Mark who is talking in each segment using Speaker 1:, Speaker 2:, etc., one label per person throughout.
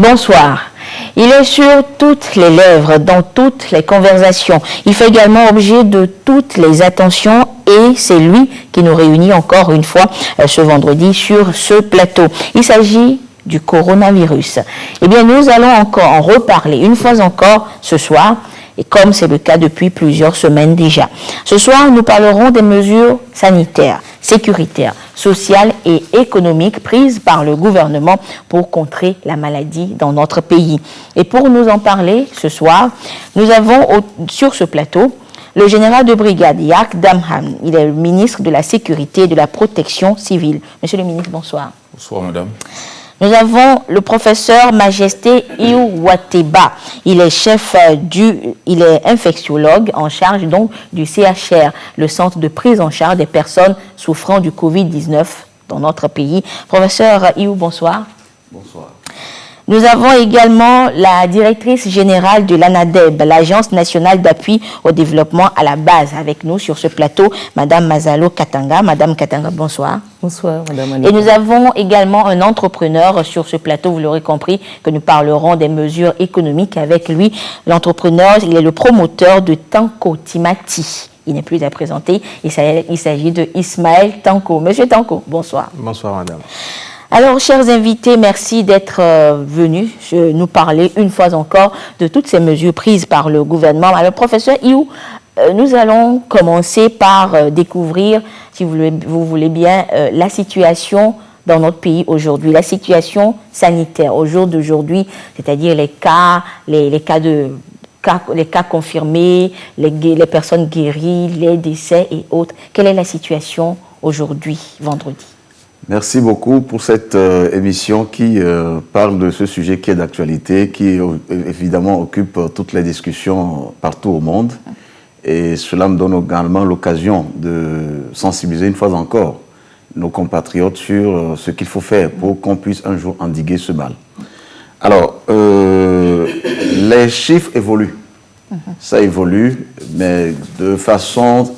Speaker 1: Bonsoir. Il est sur toutes les lèvres, dans toutes les conversations. Il fait également objet de toutes les attentions et c'est lui qui nous réunit encore une fois ce vendredi sur ce plateau. Il s'agit du coronavirus. Eh bien, nous allons encore en reparler une fois encore ce soir, et comme c'est le cas depuis plusieurs semaines déjà. Ce soir, nous parlerons des mesures sanitaires, sécuritaires, sociales et économiques prises par le gouvernement pour contrer la maladie dans notre pays. Et pour nous en parler ce soir, nous avons sur ce plateau le général de brigade Yak Damham. Il est le ministre de la Sécurité et de la Protection civile. Monsieur le ministre, bonsoir.
Speaker 2: Bonsoir, madame.
Speaker 1: Nous avons le professeur Majesté Iouateba. Il est il est infectiologue en charge donc du CHR, le centre de prise en charge des personnes souffrant du Covid-19 dans notre pays. Professeur Iou, bonsoir.
Speaker 2: Bonsoir.
Speaker 1: Nous avons également la directrice générale de l'ANADEB, l'Agence nationale d'appui au développement à la base, avec nous sur ce plateau, Madame Mazalo Katanga. Madame Katanga, bonsoir.
Speaker 3: Bonsoir, Madame Anita.
Speaker 1: Et nous avons également un entrepreneur sur ce plateau, vous l'aurez compris, que nous parlerons des mesures économiques avec lui. L'entrepreneur, il est le promoteur de Tanko Timati. Il n'est plus à présenter, il s'agit de Ismaël Tanko. Monsieur Tanko, bonsoir.
Speaker 2: Bonsoir, madame.
Speaker 1: Alors, chers invités, merci d'être venus nous parler une fois encore de toutes ces mesures prises par le gouvernement. Alors, professeur Iou, nous allons commencer par découvrir, si vous voulez bien, la situation dans notre pays aujourd'hui, la situation sanitaire au jour d'aujourd'hui, c'est-à-dire les cas confirmés, les personnes guéries, les décès et autres. Quelle est la situation aujourd'hui, vendredi ?
Speaker 2: Merci beaucoup pour cette émission qui parle de ce sujet qui est d'actualité, qui évidemment occupe toutes les discussions partout au monde. Et cela me donne également l'occasion de sensibiliser une fois encore nos compatriotes sur ce qu'il faut faire pour qu'on puisse un jour endiguer ce mal. Alors, les chiffres évoluent. Ça évolue, mais de façon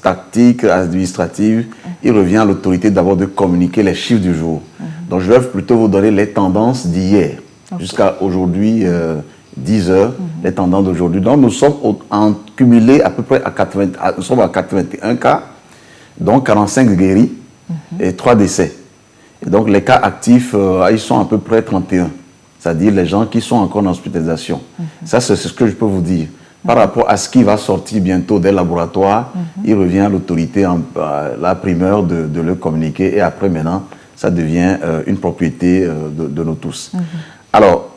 Speaker 2: tactique, administrative, il revient à l'autorité d'abord de communiquer les chiffres du jour. Donc je vais plutôt vous donner les tendances d'hier jusqu'à aujourd'hui, 10 heures, les tendances d'aujourd'hui. Donc nous sommes en cumulé à peu près à 81 cas, donc 45 guéris et 3 décès. Et donc les cas actifs, ils sont à peu près 31. C'est-à-dire les gens qui sont encore en hospitalisation. Ça, c'est ce que je peux vous dire. Par rapport à ce qui va sortir bientôt des laboratoires, il revient à l'autorité, la primeur de le communiquer. Et après, maintenant, ça devient une propriété de nous tous. Alors,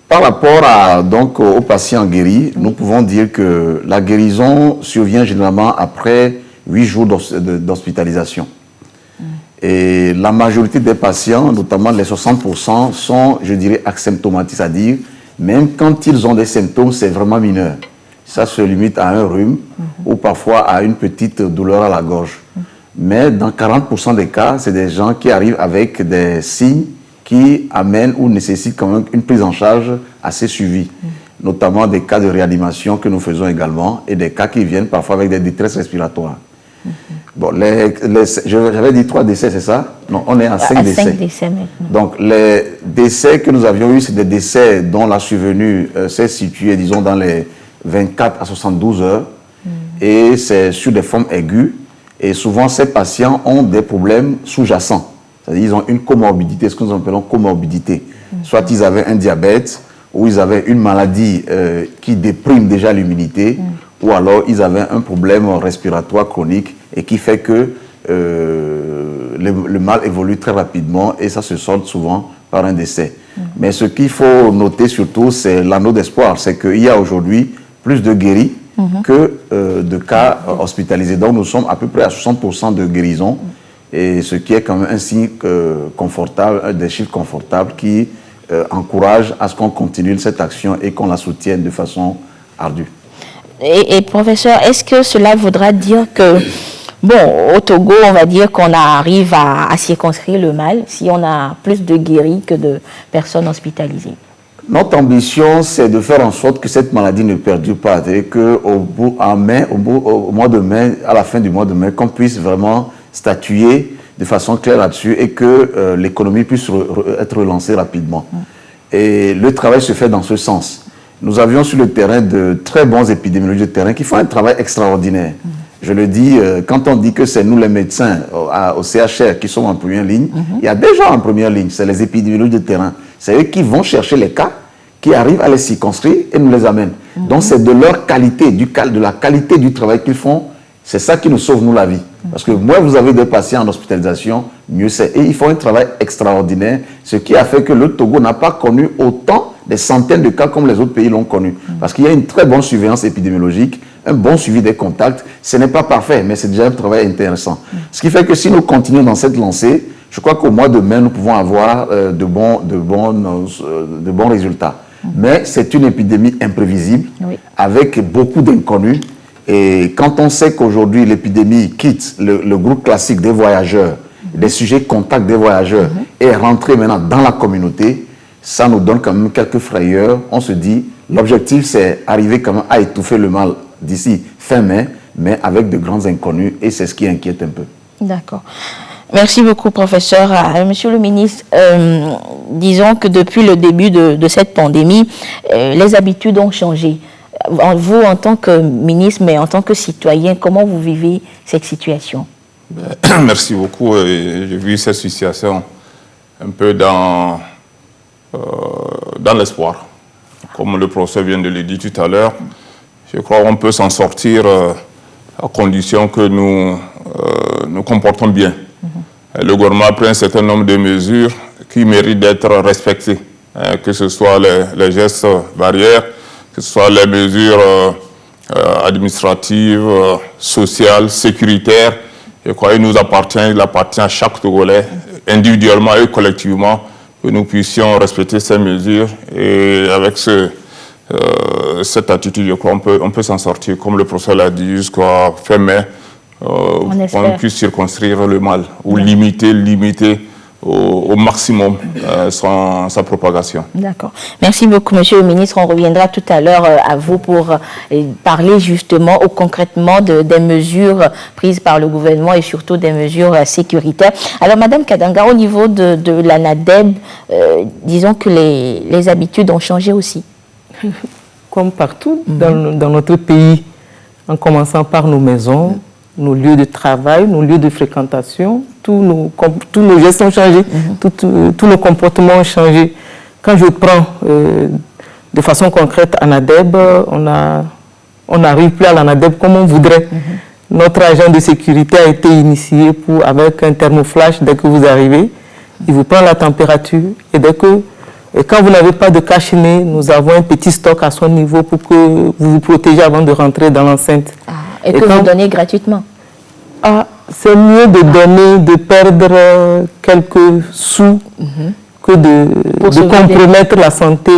Speaker 2: par rapport donc, aux patients guéris, nous pouvons dire que la guérison survient généralement après 8 jours d'hospitalisation. Et la majorité des patients, notamment les 60%, sont, je dirais, asymptomatiques, c'est-à-dire, même quand ils ont des symptômes, c'est vraiment mineur. Ça se limite à un rhume ou parfois à une petite douleur à la gorge. Mais dans 40% des cas, c'est des gens qui arrivent avec des signes qui amènent ou nécessitent quand même une prise en charge assez suivie. Notamment des cas de réanimation que nous faisons également et des cas qui viennent parfois avec des détresses respiratoires. Bon, j'avais dit 3 décès, c'est ça? Non, on est à 5 décès.
Speaker 1: 5 décès maintenant.
Speaker 2: Donc, les décès que nous avions eus, c'est des décès dont la survenue s'est située, disons, dans les 24 à 72 heures. Et c'est sur des formes aiguës. Et souvent, ces patients ont des problèmes sous-jacents. C'est-à-dire qu'ils ont une comorbidité, ce que nous appelons comorbidité. Soit ils avaient un diabète, ou ils avaient une maladie qui déprime déjà l'immunité, ou alors ils avaient un problème respiratoire chronique et qui fait que le mal évolue très rapidement et ça se solde souvent par un décès. Mais ce qu'il faut noter surtout, c'est l'anneau d'espoir, c'est qu'il y a aujourd'hui plus de guéris que de cas hospitalisés. Donc nous sommes à peu près à 60% de guérison, et ce qui est quand même un signe confortable, des chiffres confortables qui encouragent à ce qu'on continue cette action et qu'on la soutienne de façon ardue.
Speaker 1: Et professeur, est-ce que cela voudra dire que, bon, au Togo, on va dire qu'on arrive à circonscrire le mal si on a plus de guéris que de personnes hospitalisées?
Speaker 2: Notre ambition, c'est de faire en sorte que cette maladie ne perdure pas, et qu'au mois de mai, à la fin du mois de mai, qu'on puisse vraiment statuer de façon claire là-dessus et que l'économie puisse être relancée rapidement. Et le travail se fait dans ce sens. Nous avions sur le terrain de très bons épidémiologistes de terrain qui font un travail extraordinaire. Je le dis, quand on dit que c'est nous les médecins au CHR qui sommes en première ligne, il y a des gens en première ligne, c'est les épidémiologistes de terrain. C'est eux qui vont chercher les cas, qui arrivent à les circonscrire et nous les amènent. Donc c'est de leur qualité, de la qualité du travail qu'ils font, c'est ça qui nous sauve nous la vie. Parce que moins vous avez des patients en hospitalisation, mieux c'est. Et ils font un travail extraordinaire, ce qui a fait que le Togo n'a pas connu autant des centaines de cas comme les autres pays l'ont connu. Parce qu'il y a une très bonne surveillance épidémiologique, un bon suivi des contacts. Ce n'est pas parfait, mais c'est déjà un travail intéressant. Ce qui fait que si nous continuons dans cette lancée, je crois qu'au mois de mai, nous pouvons avoir de bons résultats. Mais c'est une épidémie imprévisible, avec beaucoup d'inconnus. Et quand on sait qu'aujourd'hui, l'épidémie quitte le groupe classique des voyageurs, des sujets contacts des voyageurs, et est rentrée maintenant dans la communauté, ça nous donne quand même quelques frayeurs. On se dit, l'objectif, c'est arriver quand même à étouffer le mal d'ici fin mai, mais avec de grands inconnus, et c'est ce qui inquiète un peu.
Speaker 1: D'accord. Merci beaucoup, professeur. Monsieur le ministre, disons que depuis le début de cette pandémie, les habitudes ont changé. Vous, en tant que ministre, mais en tant que citoyen, comment vous vivez cette situation?
Speaker 3: Merci beaucoup. J'ai vu cette situation un peu dans l'espoir. Comme le professeur vient de le dire tout à l'heure, je crois qu'on peut s'en sortir à condition que nous nous comportons bien. Le gouvernement a pris un certain nombre de mesures qui méritent d'être respectées, que ce soit les gestes barrières, que ce soit les mesures administratives, sociales, sécuritaires. Je crois qu'il nous appartient, il appartient à chaque Togolais, individuellement et collectivement, que nous puissions respecter ces mesures. Et avec cette attitude, je crois qu'on peut s'en sortir, comme le professeur l'a dit, jusqu'à fin mai, on puisse circonscrire le mal ou limiter au maximum sa propagation.
Speaker 1: D'accord. Merci beaucoup, monsieur le ministre. On reviendra tout à l'heure à vous pour parler justement concrètement des mesures prises par le gouvernement et surtout des mesures sécuritaires. Alors, madame Kadanga, au niveau de l'ANADEB, disons que les habitudes ont changé aussi.
Speaker 4: Comme partout dans notre pays, en commençant par nos maisons, nos lieux de travail, nos lieux de fréquentation, tous nos gestes ont changé, tous nos comportements ont changé. Quand je prends de façon concrète ANADEB, on n'arrive plus à l'ANADEB comme on voudrait. Notre agent de sécurité a été initié avec un thermoflash dès que vous arrivez. Il vous prend la température et quand vous n'avez pas de cache-nez, nous avons un petit stock à son niveau pour que vous vous protégez avant de rentrer dans l'enceinte.
Speaker 1: Et que vous donnez gratuitement?
Speaker 4: C'est mieux de donner, de perdre quelques sous que de compromettre la santé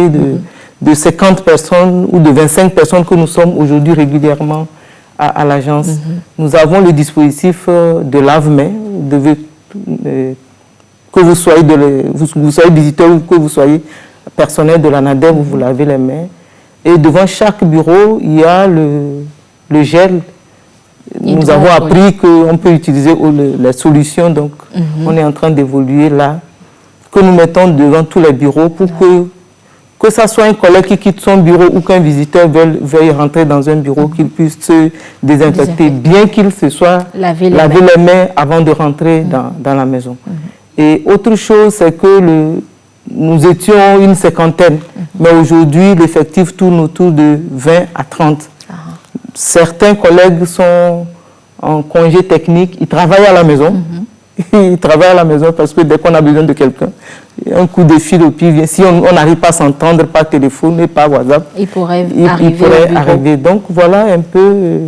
Speaker 4: de 50 personnes ou de 25 personnes que nous sommes aujourd'hui régulièrement à l'agence. Nous avons le dispositif de lave-mains. Que vous soyez visiteur ou que vous soyez personnel de l'ANADEB, vous lavez les mains. Et devant chaque bureau, il y a le gel. Nous avons appris qu'on peut utiliser les solutions, donc on est en train d'évoluer là, que nous mettons devant tous les bureaux pour que ça soit un collègue qui quitte son bureau ou qu'un visiteur veuille rentrer dans un bureau, qu'il puisse se désinfecter, bien qu'il se soit laver les mains avant de rentrer dans la maison. Et autre chose, c'est que nous étions une cinquantaine, mais aujourd'hui, l'effectif tourne autour de 20 à 30. Certains collègues sont en congé technique, ils travaillent à la maison. Ils travaillent à la maison parce que dès qu'on a besoin de quelqu'un, un coup de fil au pied vient. Si on n'arrive pas à s'entendre par téléphone et par WhatsApp, il pourrait arriver. Donc voilà un peu,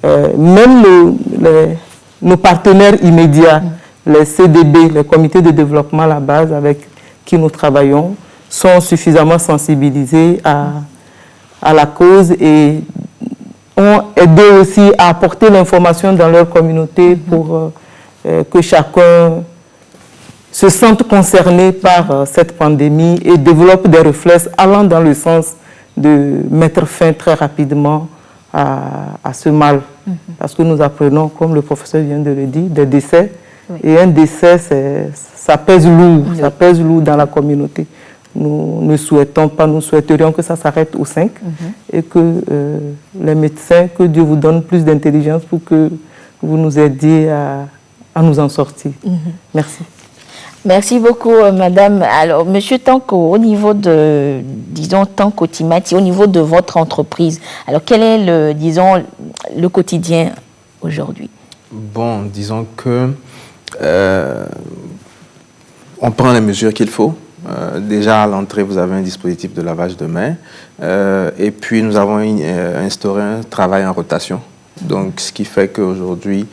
Speaker 4: même nos partenaires immédiats, les CDB, les comités de développement à la base avec qui nous travaillons, sont suffisamment sensibilisés à la cause et ont aidé aussi à apporter l'information dans leur communauté pour que chacun se sente concerné par cette pandémie et développe des réflexes allant dans le sens de mettre fin très rapidement à ce mal. Parce que nous apprenons, comme le professeur vient de le dire, des décès. Et un décès, ça pèse lourd, ça pèse lourd dans la communauté. nous ne souhaitons pas, nous souhaiterions que ça s'arrête au 5 et que les médecins, que Dieu vous donne plus d'intelligence pour que vous nous aidiez à nous en sortir. Merci.
Speaker 1: Merci beaucoup, madame. Alors, monsieur Tanko, au niveau de, disons, Tanko Timati, au niveau de votre entreprise, alors quel est le quotidien aujourd'hui?
Speaker 5: Bon, disons que on prend les mesures qu'il faut. Déjà, à l'entrée, vous avez un dispositif de lavage de mains. Et puis, nous avons instauré un travail en rotation. Donc, ce qui fait qu'aujourd'hui,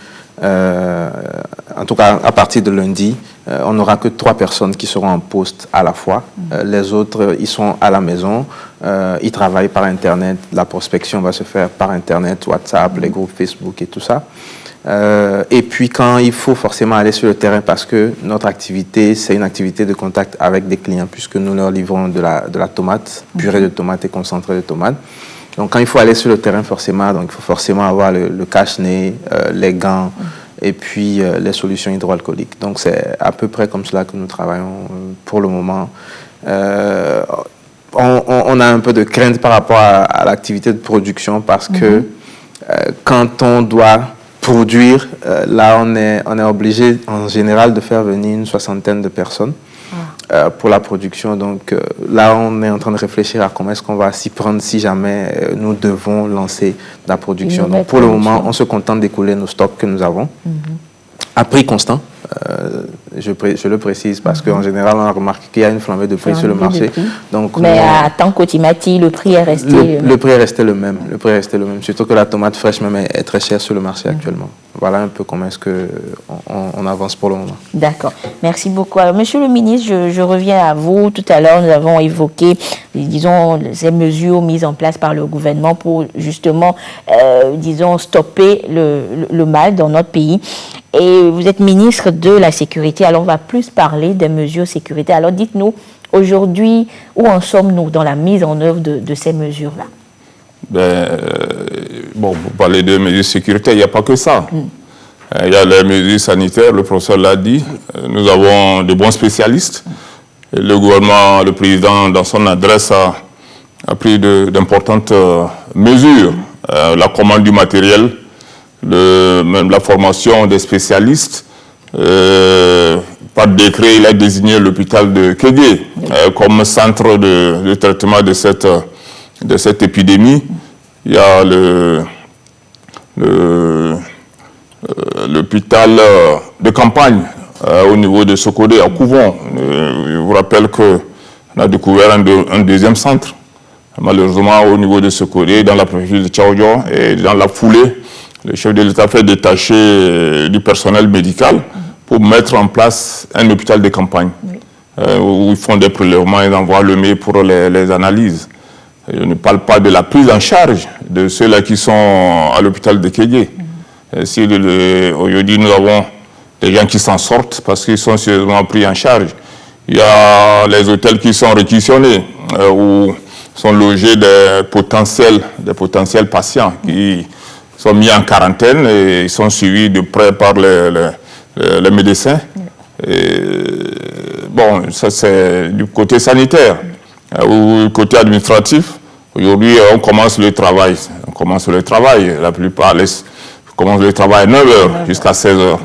Speaker 5: en tout cas, à partir de lundi, on n'aura que 3 personnes qui seront en poste à la fois. Les autres, ils sont à la maison. Ils travaillent par Internet. La prospection va se faire par Internet, WhatsApp, les groupes Facebook et tout ça. Et puis quand il faut forcément aller sur le terrain, parce que notre activité, c'est une activité de contact avec des clients, puisque nous leur livrons de la tomate, purée de tomate et concentré de tomate. Donc quand il faut aller sur le terrain, forcément, donc il faut forcément avoir le cache-nez, les gants et puis les solutions hydroalcooliques. Donc c'est à peu près comme cela que nous travaillons pour le moment. On a un peu de crainte par rapport à l'activité de production, parce que quand on doit produire, là on est obligé en général de faire venir une 60aine de personnes pour la production. Donc là on est en train de réfléchir à comment est-ce qu'on va s'y prendre si jamais nous devons lancer la production. Donc pour le moment on se contente d'écouler nos stocks que nous avons à prix constant. Je le précise parce qu'en général, on a remarqué qu'il y a une flambée de prix sur le marché. Donc,
Speaker 1: mais à Tanko Timati, le prix est resté
Speaker 5: le prix est resté le même. Le prix est resté le même. Surtout que la tomate fraîche même est très chère sur le marché actuellement. Voilà un peu comment est-ce qu'on avance pour le moment.
Speaker 1: D'accord. Merci beaucoup. Alors, monsieur le ministre, je reviens à vous. Tout à l'heure, nous avons évoqué, disons, ces mesures mises en place par le gouvernement pour justement, disons, stopper le mal dans notre pays. Et vous êtes ministre de la Sécurité, alors on va plus parler des mesures sécurité. Alors dites-nous, aujourd'hui, où en sommes-nous dans la mise en œuvre de ces mesures-là?
Speaker 3: Bon, pour parler de mesures sécurité, il n'y a pas que ça. Il y a les mesures sanitaires, le professeur l'a dit. Nous avons de bons spécialistes. Et le gouvernement, le président, dans son adresse, a pris d'importantes mesures. La commande du matériel, même la formation des spécialistes. Par décret, il a désigné l'hôpital de Kédié comme centre de traitement de cette épidémie. Il y a l'hôpital de campagne au niveau de Sokodé, à Kouvon. Je vous rappelle qu'on a découvert un deuxième centre, malheureusement au niveau de Sokodé, dans la préfecture de Tchaoudjon, et dans la foulée, le chef de l'État fait détacher du personnel médical pour mettre en place un hôpital de campagne où ils font des prélèvements et envoient le mail pour les analyses. Je ne parle pas de la prise en charge de ceux-là qui sont à l'hôpital de Kédié. Aujourd'hui, nous avons des gens qui s'en sortent parce qu'ils sont sérieusement pris en charge. Il y a les hôtels qui sont réquisitionnés où sont logés des potentiels patients qui sont mis en quarantaine et ils sont suivis de près par les médecins. Et, bon, ça c'est du côté sanitaire. Ou côté administratif, aujourd'hui on commence le travail. La plupart commencent le travail à 9h jusqu'à 16h.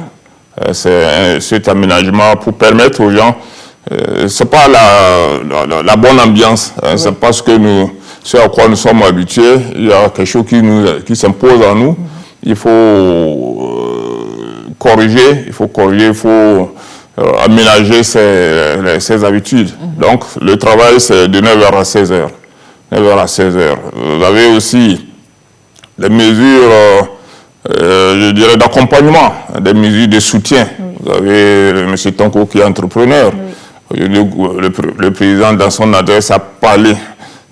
Speaker 3: C'est cet aménagement pour permettre aux gens, c'est pas la bonne ambiance, c'est pas ce à quoi nous sommes habitués. Il y a quelque chose qui s'impose à nous. Il faut corriger, il faut aménager ses habitudes. Donc, le travail, c'est de 9h à 16h. 9h à 16h. Vous avez aussi des mesures, je dirais, d'accompagnement, des mesures de soutien. Vous avez M. Tanko qui est entrepreneur. Le président, dans son adresse, a parlé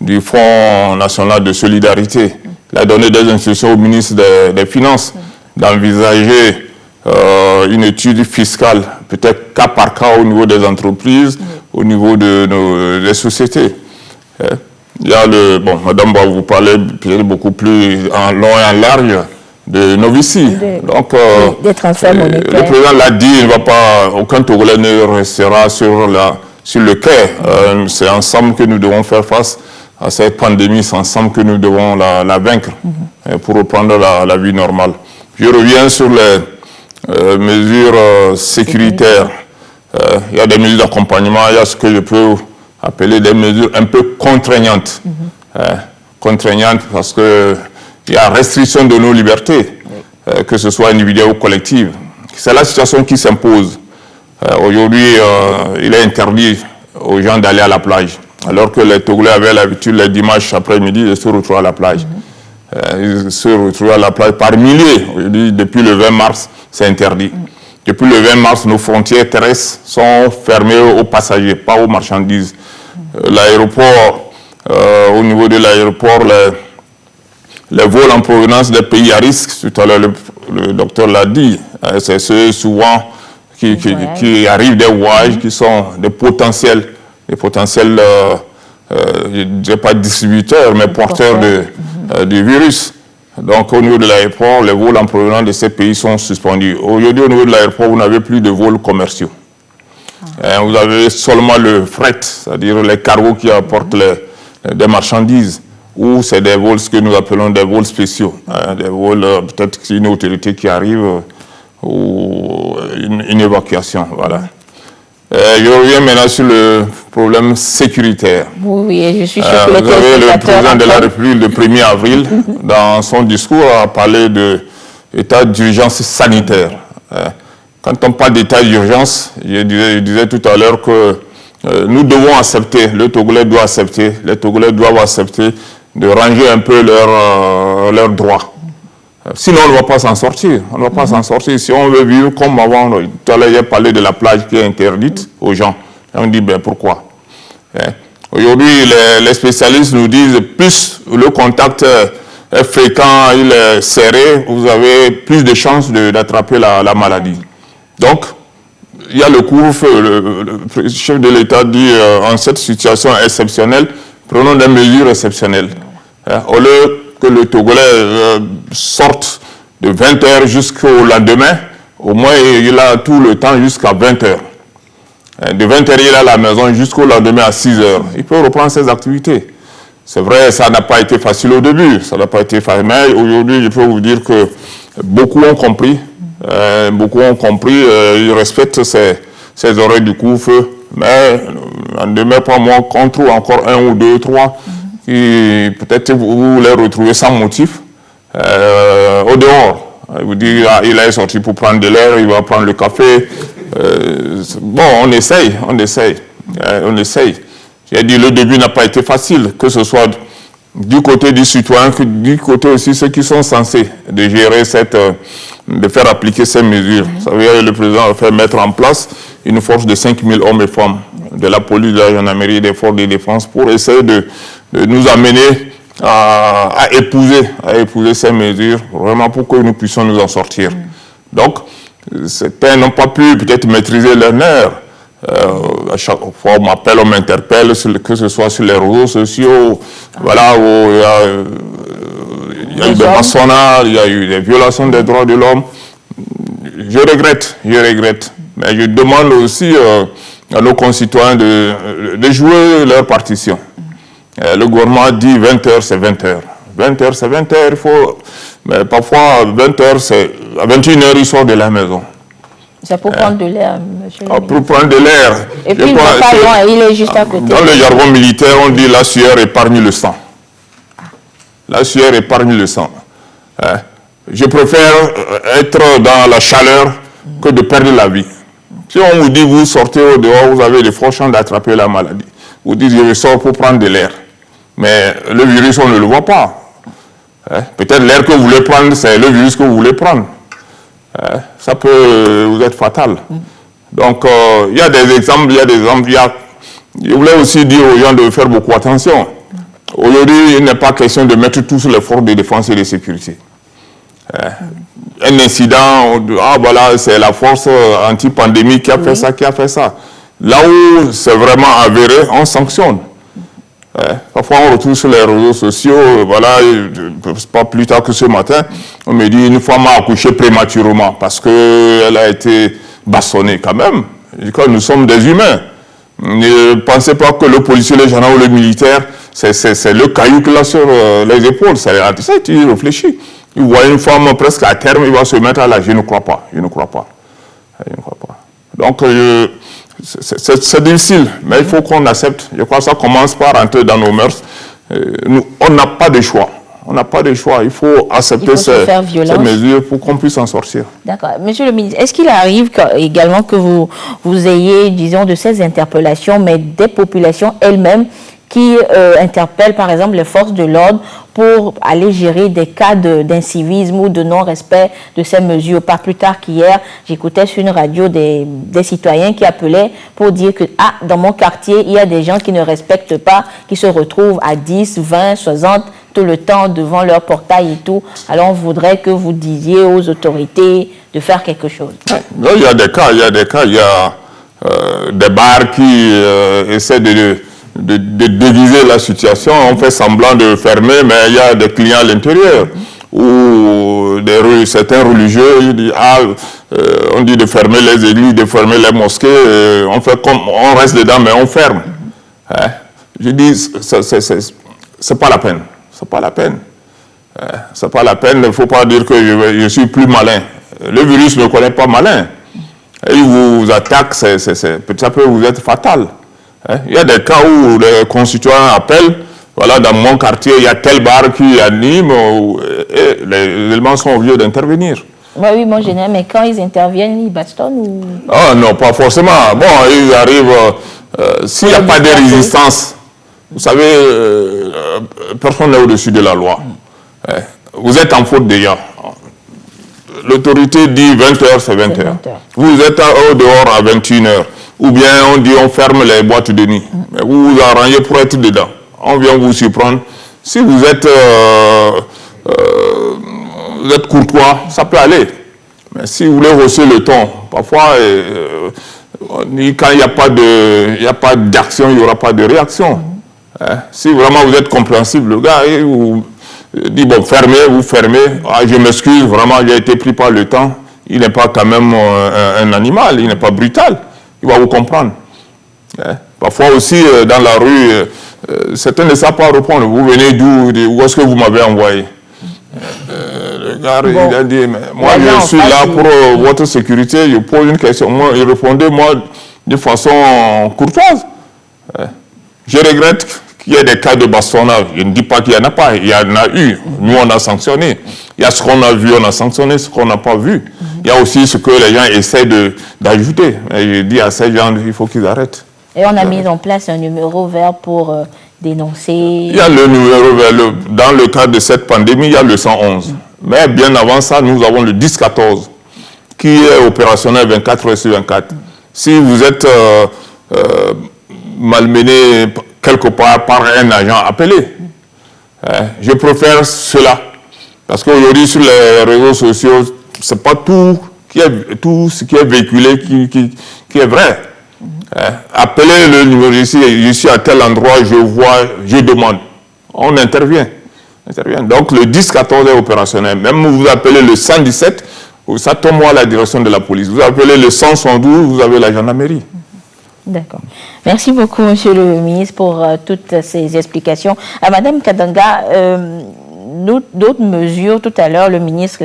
Speaker 3: du Fonds national de solidarité. Il a donné des instructions au ministre des Finances d'envisager une étude fiscale, peut-être cas par cas au niveau des entreprises, au niveau des sociétés. Il y a madame va vous parler beaucoup plus en long et en large de Novici. Donc,
Speaker 1: des transferts monétaires.
Speaker 3: Le président l'a dit, aucun Togolais ne restera sur sur le quai. C'est ensemble que nous devons faire face à cette pandémie, c'est ensemble que nous devons la vaincre pour reprendre la vie normale. Je reviens sur les mesures sécuritaires. Il y a des mesures d'accompagnement, il y a ce que je peux appeler des mesures un peu contraignantes. Contraignantes parce qu'il y a restriction de nos libertés, que ce soit individuelle ou collective. C'est la situation qui s'impose. Aujourd'hui, il est interdit aux gens d'aller à la plage, alors que les Togolais avaient l'habitude les dimanches après-midi de se retrouver à la plage. Ils se retrouvent à la plage par milliers. Aujourd'hui, depuis le 20 mars, c'est interdit. Depuis le 20 mars, nos frontières terrestres sont fermées aux passagers, pas aux marchandises. L'aéroport, au niveau de l'aéroport, les vols en provenance des pays à risque, tout à l'heure le docteur l'a dit, c'est ceux souvent qui arrivent des voyages qui sont des potentiels je ne dirais pas distributeurs, mais porteurs du virus. Donc au niveau de l'aéroport, les vols en provenance de ces pays sont suspendus. Aujourd'hui, au niveau de l'aéroport, vous n'avez plus de vols commerciaux. Vous avez seulement le fret, c'est-à-dire les cargos qui apportent des marchandises, ou c'est des vols, ce que nous appelons des vols spéciaux. Des vols, peut-être une autorité qui arrive, ou une évacuation, voilà. Je reviens maintenant sur le problème sécuritaire.
Speaker 1: Oui, je suis sûr que
Speaker 3: vous avez le président de la République le 1er avril, dans son discours, a parlé d'état d'urgence sanitaire. Quand on parle d'état d'urgence, je disais tout à l'heure que nous devons accepter, le Togolais doit accepter, les Togolais doivent accepter de ranger un peu leurs droits. Sinon, on ne va pas s'en sortir. On ne va pas s'en sortir. Si on veut vivre comme avant, tout à l'heure, j'ai parlé de la plage qui est interdite aux gens. Et on dit, ben pourquoi? Aujourd'hui, les spécialistes nous disent, plus le contact est fréquent, il est serré, vous avez plus de chances d'attraper la maladie. Donc, il y a le couvre-feu. Le chef de l'État dit, en cette situation exceptionnelle, prenons des mesures exceptionnelles. Au lieu que le Togolais sorte de 20h jusqu'au lendemain, au moins il a tout le temps jusqu'à 20h. De 20h, il est à la maison jusqu'au lendemain à 6h. Il peut reprendre ses activités. C'est vrai, ça n'a pas été facile au début, ça n'a pas été facile, mais aujourd'hui, je peux vous dire que beaucoup ont compris. Ils respectent ces horaires du couvre-feu, mais en demeure pas moins qu'on trouve encore 1 ou 2, 3 qui peut-être vous les retrouvez sans motif au dehors. Vous dites, il est sorti pour prendre de l'air, il va prendre le café. Bon, on essaye. J'ai dit, le début n'a pas été facile, que ce soit du côté du citoyen, que du côté aussi ceux qui sont censés de gérer de faire appliquer ces mesures. Vous savez, le président a fait mettre en place une force de 5000 hommes et femmes de la police, de la gendarmerie, des forces de défense pour essayer de nous amener à épouser ces mesures, vraiment pour que nous puissions nous en sortir. Donc, certains n'ont pas pu peut-être maîtriser leur nerfs. À chaque fois, on m'appelle, on m'interpelle, que ce soit sur les réseaux sociaux, voilà, où il y a eu des maçonnages, il y a eu des violations des droits de l'homme. Je regrette. Mais je demande aussi à nos concitoyens de jouer leur partition. Le gouvernement dit 20h, c'est 20h. 20h, c'est 20h, il faut... Mais parfois, 20h, c'est... À 21h, ils sortent de la maison.
Speaker 1: C'est pour prendre de l'air, monsieur le ministre.
Speaker 3: Pour prendre de l'air.
Speaker 1: Et puis, il n'est pas loin, il est juste à côté.
Speaker 3: Dans le jargon militaire, on dit la sueur épargne le sang. La sueur épargne le sang. Je préfère être dans la chaleur que de perdre la vie. Si on vous dit, vous sortez au dehors, vous avez de fortes chances d'attraper la maladie. Vous dites, je sors pour prendre de l'air. Mais le virus, on ne le voit pas. Peut-être l'air que vous voulez prendre, c'est le virus que vous voulez prendre. Ça peut vous être fatal. Donc, il y a des exemples, Je voulais aussi dire aux gens de faire beaucoup attention. Aujourd'hui, il n'est pas question de mettre tout sur les forces de défense et de sécurité. Un incident, voilà, c'est la force anti-pandémie qui a fait ça, qui a fait ça. Là où c'est vraiment avéré, on sanctionne. Parfois, on retrouve sur les réseaux sociaux, voilà, pas plus tard que ce matin, on me dit une femme a accouché prématurément parce qu'elle a été bastonnée quand même. Quand nous sommes des humains, Ne pensez pas que le policier, le gendarme ou le militaire, c'est le caillou qu'il a sur les épaules. C'est il réfléchit. Il voit une femme presque à terme, il va se mettre à la... Je ne crois pas. Je ne crois pas. Je ne crois pas. Donc, c'est difficile, mais il faut qu'on accepte. Je crois que ça commence par rentrer dans nos mœurs. On n'a pas de choix. On n'a pas de choix. Il faut accepter ces mesures pour qu'on puisse en sortir.
Speaker 1: D'accord. Monsieur le ministre, est-ce qu'il arrive également que vous ayez, disons, de ces interpellations, mais des populations elles-mêmes qui interpellent, par exemple, les forces de l'ordre pour aller gérer des cas d'incivisme ou de non-respect de ces mesures? Pas plus tard qu'hier, j'écoutais sur une radio des citoyens qui appelaient pour dire que dans mon quartier, il y a des gens qui ne respectent pas, qui se retrouvent à 10, 20, 60 tout le temps devant leur portail et tout. Alors on voudrait que vous disiez aux autorités de faire quelque chose.
Speaker 3: Là, il y a des cas, il y a des bars qui essaient de déguiser la situation. On fait semblant de fermer, mais il y a des clients à l'intérieur. Ou certains religieux, ils disent, on dit de fermer les églises, de fermer les mosquées. On fait comme on reste dedans, mais on ferme. Hein? Je dis, c'est pas la peine. C'est pas la peine. C'est pas la peine. Il ne faut pas dire que je suis plus malin. Le virus ne connaît pas malin. Et il vous attaque, ça peut vous être fatal. Il y a des cas où les constituants appellent, voilà, dans mon quartier, il y a tel bar qui anime, et les éléments sont obligés d'intervenir.
Speaker 1: Oui, mon général, mais quand ils interviennent, ils bastonnent ou...
Speaker 3: Ah non, pas forcément. Bon, ils arrivent, s'il n'y a pas de résistance, vous savez, personne n'est au-dessus de la loi. Vous êtes en faute déjà. L'autorité dit 20h, c'est 20h. Vous êtes au dehors à 21h. Ou bien on dit on ferme les boîtes de nuit. Mais vous vous arrangez pour être dedans. On vient vous surprendre. Si vous êtes courtois, ça peut aller. Mais si vous voulez hausser le ton, parfois, quand il n'y a pas d'action, il n'y aura pas de réaction. Si vraiment vous êtes compréhensible, le gars, il vous dit, bon, fermez, vous fermez. Je m'excuse, vraiment, j'ai été pris par le temps. Il n'est pas quand même un animal, il n'est pas brutal. Il va vous comprendre. Parfois aussi, dans la rue, certains ne savent pas répondre. Vous venez d'où? Où est-ce que vous m'avez envoyé? Le gars, il a dit, mais moi, je suis là pour votre sécurité. Je pose une question. Moi, il répondait, moi, de façon courtoise. Je regrette qu'il y ait des cas de bastonnage. Je ne dis pas qu'il n'y en a pas. Il y en a eu. Nous, on a sanctionné. Il y a ce qu'on a vu, on a sanctionné ce qu'on n'a pas vu. Il y a aussi ce que les gens essaient d'ajouter. Je dis à ces gens, il faut qu'ils arrêtent.
Speaker 1: Et on a mis en place un numéro vert pour dénoncer...
Speaker 3: Il y a le numéro vert. Dans le cadre de cette pandémie, il y a le 111. Mais bien avant ça, nous avons le 10-14 qui est opérationnel 24 heures sur 24. Si vous êtes malmené quelque part par un agent, appelez. Je préfère cela. Parce qu'aujourd'hui, sur les réseaux sociaux, ce n'est pas tout ce qui est véhiculé qui est vrai. Appelez le numéro ici, je suis à tel endroit, je vois, je demande. On intervient. Donc le 10-14 est opérationnel. Même vous appelez le 117, ça tombe à la direction de la police. Vous appelez le 112, vous avez la gendarmerie.
Speaker 1: D'accord. Merci beaucoup, Monsieur le ministre, pour toutes ces explications. Madame Kadanga, d'autres mesures, tout à l'heure, le ministre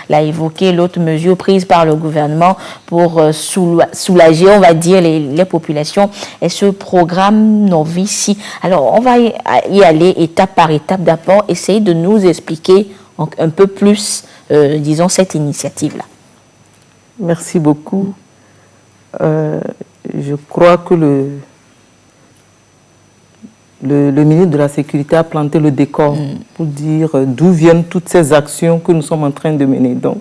Speaker 1: l'a évoqué, l'autre mesure prise par le gouvernement pour soulager, on va dire, les populations, est ce programme Novici. Alors, on va y aller étape par étape. D'abord, essayer de nous expliquer un peu plus, disons, cette initiative-là.
Speaker 4: Merci beaucoup. Je crois que le ministre de la Sécurité a planté le décor pour dire d'où viennent toutes ces actions que nous sommes en train de mener. Donc,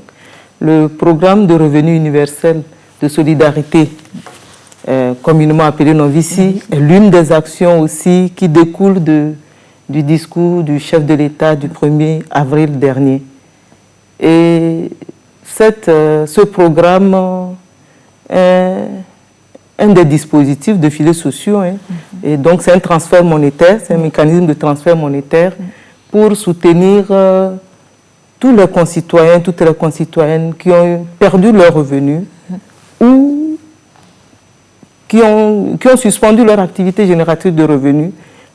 Speaker 4: le programme de revenu universel de solidarité, communément appelé Novici, est l'une des actions aussi qui découle du discours du chef de l'État du 1er avril dernier. Et ce programme est un des dispositifs de filets sociaux. Et donc, c'est un transfert monétaire, c'est un mécanisme de transfert monétaire pour soutenir tous les concitoyens, toutes les concitoyennes qui ont perdu leurs revenus ou qui ont suspendu leur activité génératrice de revenus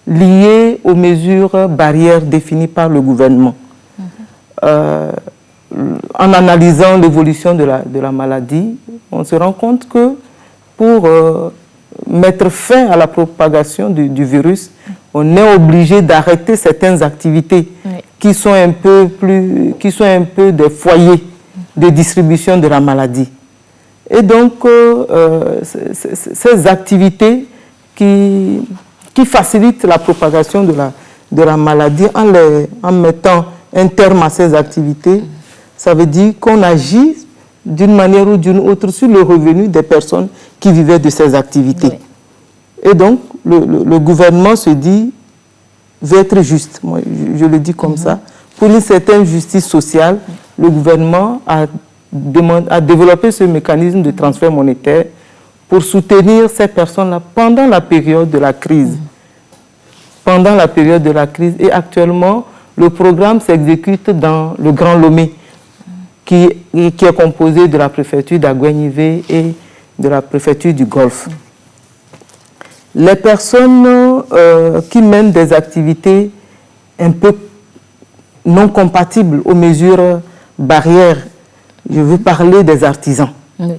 Speaker 4: liées aux mesures barrières définies par le gouvernement. En analysant l'évolution de la maladie, on se rend compte que pour mettre fin à la propagation du virus, on est obligé d'arrêter certaines activités qui sont un peu des foyers de distribution de la maladie. Et donc, ces activités qui facilitent la propagation de la maladie en mettant un terme à ces activités, ça veut dire qu'on agit d'une manière ou d'une autre sur le revenu des personnes qui vivaient de ces activités. Oui. Et donc, le gouvernement se dit, veut être juste, moi, je le dis comme ça, pour une certaine justice sociale, le gouvernement a développé ce mécanisme de transfert monétaire pour soutenir ces personnes-là pendant la période de la crise. Pendant la période de la crise. Et actuellement, le programme s'exécute dans le Grand Lomé, qui est composé de la préfecture d'Aguenivé et de la préfecture du Golfe. Les personnes qui mènent des activités un peu non compatibles aux mesures barrières, je veux parler des artisans. Oui.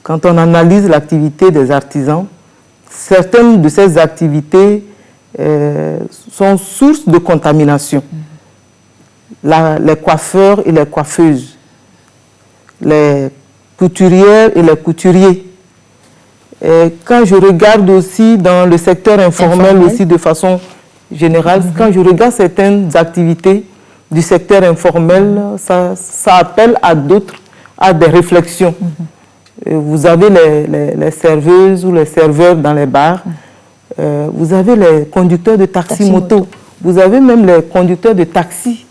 Speaker 4: Quand on analyse l'activité des artisans, certaines de ces activités sont source de contamination. Les coiffeurs et les coiffeuses, les couturières et les couturiers. Et quand je regarde aussi dans le secteur informel aussi de façon générale, quand je regarde certaines activités du secteur informel, ça appelle à des réflexions. Vous avez les serveuses ou les serveurs dans les bars, vous avez les conducteurs de taxi-moto, vous avez même les conducteurs de taxi,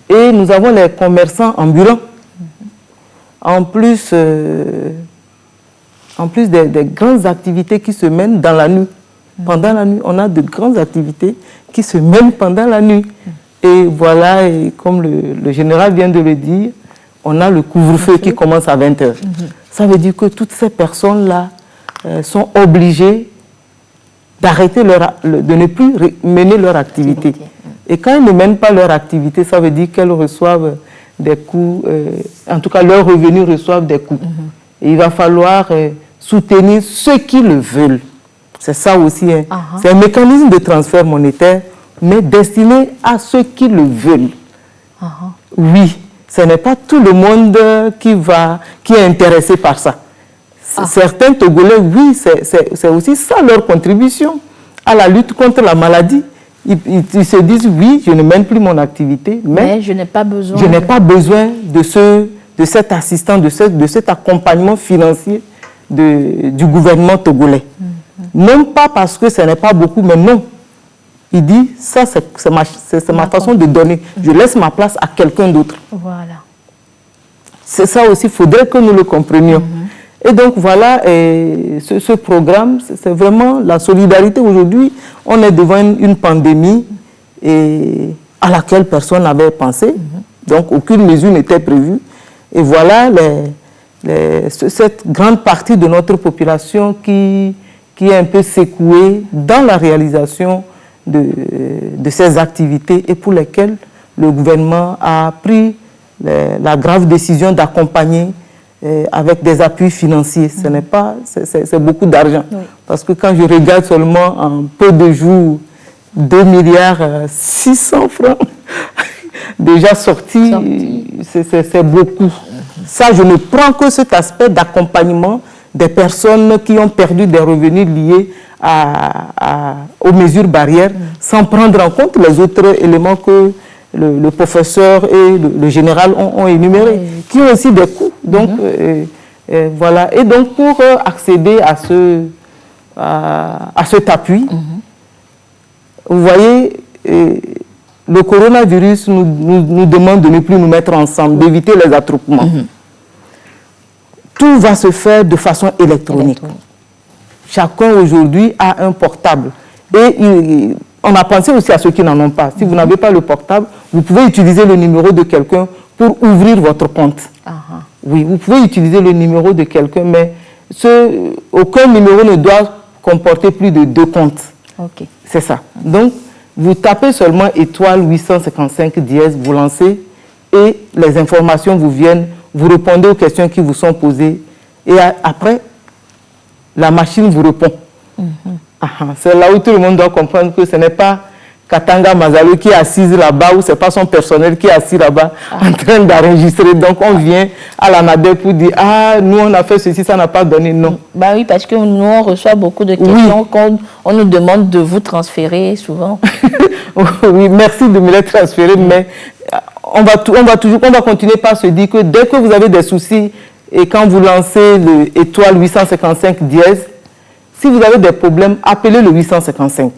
Speaker 4: et nous avons les commerçants ambulants. En plus des grandes activités qui se mènent dans la nuit. Pendant la nuit, on a de grandes activités qui se mènent pendant la nuit. Et voilà, et comme le général vient de le dire, on a le couvre-feu qui commence à 20h. Ça veut dire que toutes ces personnes-là sont obligées d'arrêter de ne plus mener leur activité. Et quand elles ne mènent pas leur activité, ça veut dire qu'elles reçoivent des coûts, en tout cas leurs revenus reçoivent des coûts. Et il va falloir soutenir ceux qui le veulent. C'est ça aussi, hein. C'est un mécanisme de transfert monétaire, mais destiné à ceux qui le veulent. Oui, ce n'est pas tout le monde qui est intéressé par ça. Certains Togolais, oui, c'est aussi ça leur contribution à la lutte contre la maladie. Ils se disent, oui, je ne mène plus mon activité, mais
Speaker 1: je n'ai pas besoin,
Speaker 4: de cet assistant, de cet accompagnement financier du gouvernement togolais. Non pas parce que ce n'est pas beaucoup, mais non. Il dit, ça c'est ma façon de donner. Je laisse ma place à quelqu'un d'autre.
Speaker 1: Voilà.
Speaker 4: C'est ça aussi, il faudrait que nous le comprenions. Et donc voilà, ce programme, c'est vraiment la solidarité. Aujourd'hui, on est devant une pandémie à laquelle personne n'avait pensé. Donc aucune mesure n'était prévue. Et voilà cette grande partie de notre population qui est un peu secouée dans la réalisation de ces activités et pour lesquelles le gouvernement a pris la grave décision d'accompagner avec des appuis financiers. Ce n'est pas, c'est beaucoup d'argent. Oui. Parce que quand je regarde seulement en peu de jours, 2 milliards 600 francs déjà sortis, c'est beaucoup. Ça, je ne prends que cet aspect d'accompagnement des personnes qui ont perdu des revenus liés aux mesures barrières, sans prendre en compte les autres éléments que le professeur et le général ont énumérés, qui ont aussi des coûts. Donc, voilà. Et donc, pour accéder à cet appui, vous voyez, le coronavirus nous demande de ne plus nous mettre ensemble, d'éviter les attroupements. Tout va se faire de façon électronique. Chacun aujourd'hui a un portable. Et on a pensé aussi à ceux qui n'en ont pas. Si vous n'avez pas le portable, vous pouvez utiliser le numéro de quelqu'un pour ouvrir votre compte. Oui, vous pouvez utiliser le numéro de quelqu'un, mais aucun numéro ne doit comporter plus de 2 comptes.
Speaker 1: Ok.
Speaker 4: C'est ça. Donc, vous tapez seulement étoile 855 dièse, vous lancez et les informations vous viennent, vous répondez aux questions qui vous sont posées et après, la machine vous répond. C'est là où tout le monde doit comprendre que ce n'est pas Katanga Mazalo qui est assise là-bas ou ce n'est pas son personnel qui est assis là-bas en train d'enregistrer. Donc on vient à la NADER pour dire « Ah, nous on a fait ceci, ça n'a pas donné. » Non.
Speaker 1: Bah oui, parce que nous on reçoit beaucoup de questions qu'on nous demande de vous transférer souvent.
Speaker 4: Oui, merci de me les transférer, mais on va continuer par se dire que dès que vous avez des soucis et quand vous lancez l'étoile 855 dièse, si vous avez des problèmes, appelez le 855.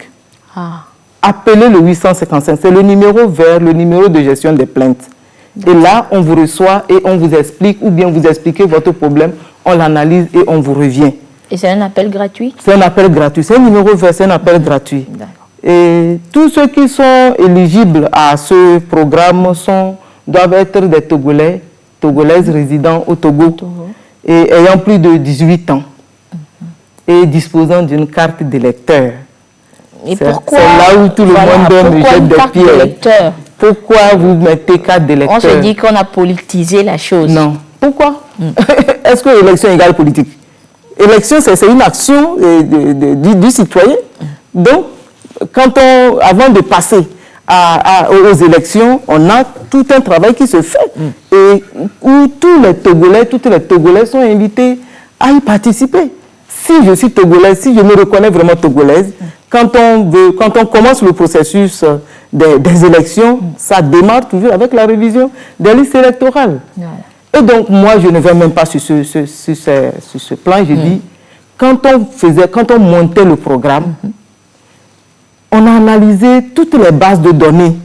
Speaker 4: Appelez le 855. C'est le numéro vert, le numéro de gestion des plaintes. Et là, on vous reçoit et on vous explique, ou bien vous expliquez votre problème, on l'analyse et on vous revient.
Speaker 1: Et c'est un appel gratuit?
Speaker 4: C'est un appel gratuit. C'est un numéro vert, c'est un appel gratuit. Et tous ceux qui sont éligibles à ce programme doivent être des Togolais, Togolaises résidant au Togo, et ayant plus de 18 ans et disposant d'une carte d'électeur.
Speaker 1: Et pourquoi?
Speaker 4: C'est là où tout le monde me jette des pierres. Pourquoi vous mettez carte d'électeur?
Speaker 1: On se dit qu'on a politisé la chose.
Speaker 4: Non. Pourquoi? Est-ce que l'élection égale politique? Élection, c'est une action du citoyen. Donc, avant de passer aux élections, on a tout un travail qui se fait et où tous les Togolais, toutes les Togolaises sont invités à y participer. Si je suis Togolaise, si je me reconnais vraiment Togolaise, quand on commence le processus des élections, ça démarre toujours avec la révision des listes électorales. Voilà. Et donc, moi, je ne vais même pas sur ce plan. Je dis, quand on montait le programme, on a analysé toutes les bases de données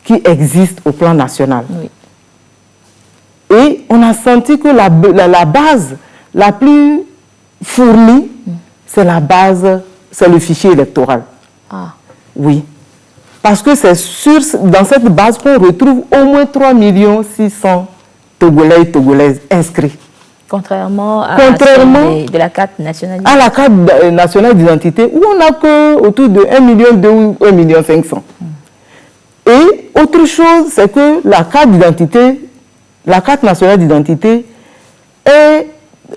Speaker 4: qui existent au plan national. Oui. Et on a senti que la base la plus fournie, c'est le fichier électoral. Oui. Parce que c'est dans cette base qu'on retrouve au moins 3 600 Togolais et Togolaises inscrits.
Speaker 1: Contrairement à de la carte nationale d'identité.
Speaker 4: À la carte nationale d'identité, où on n'a qu'autour de 1,2 million ou 1,5 million. Et autre chose, c'est que la carte nationale d'identité,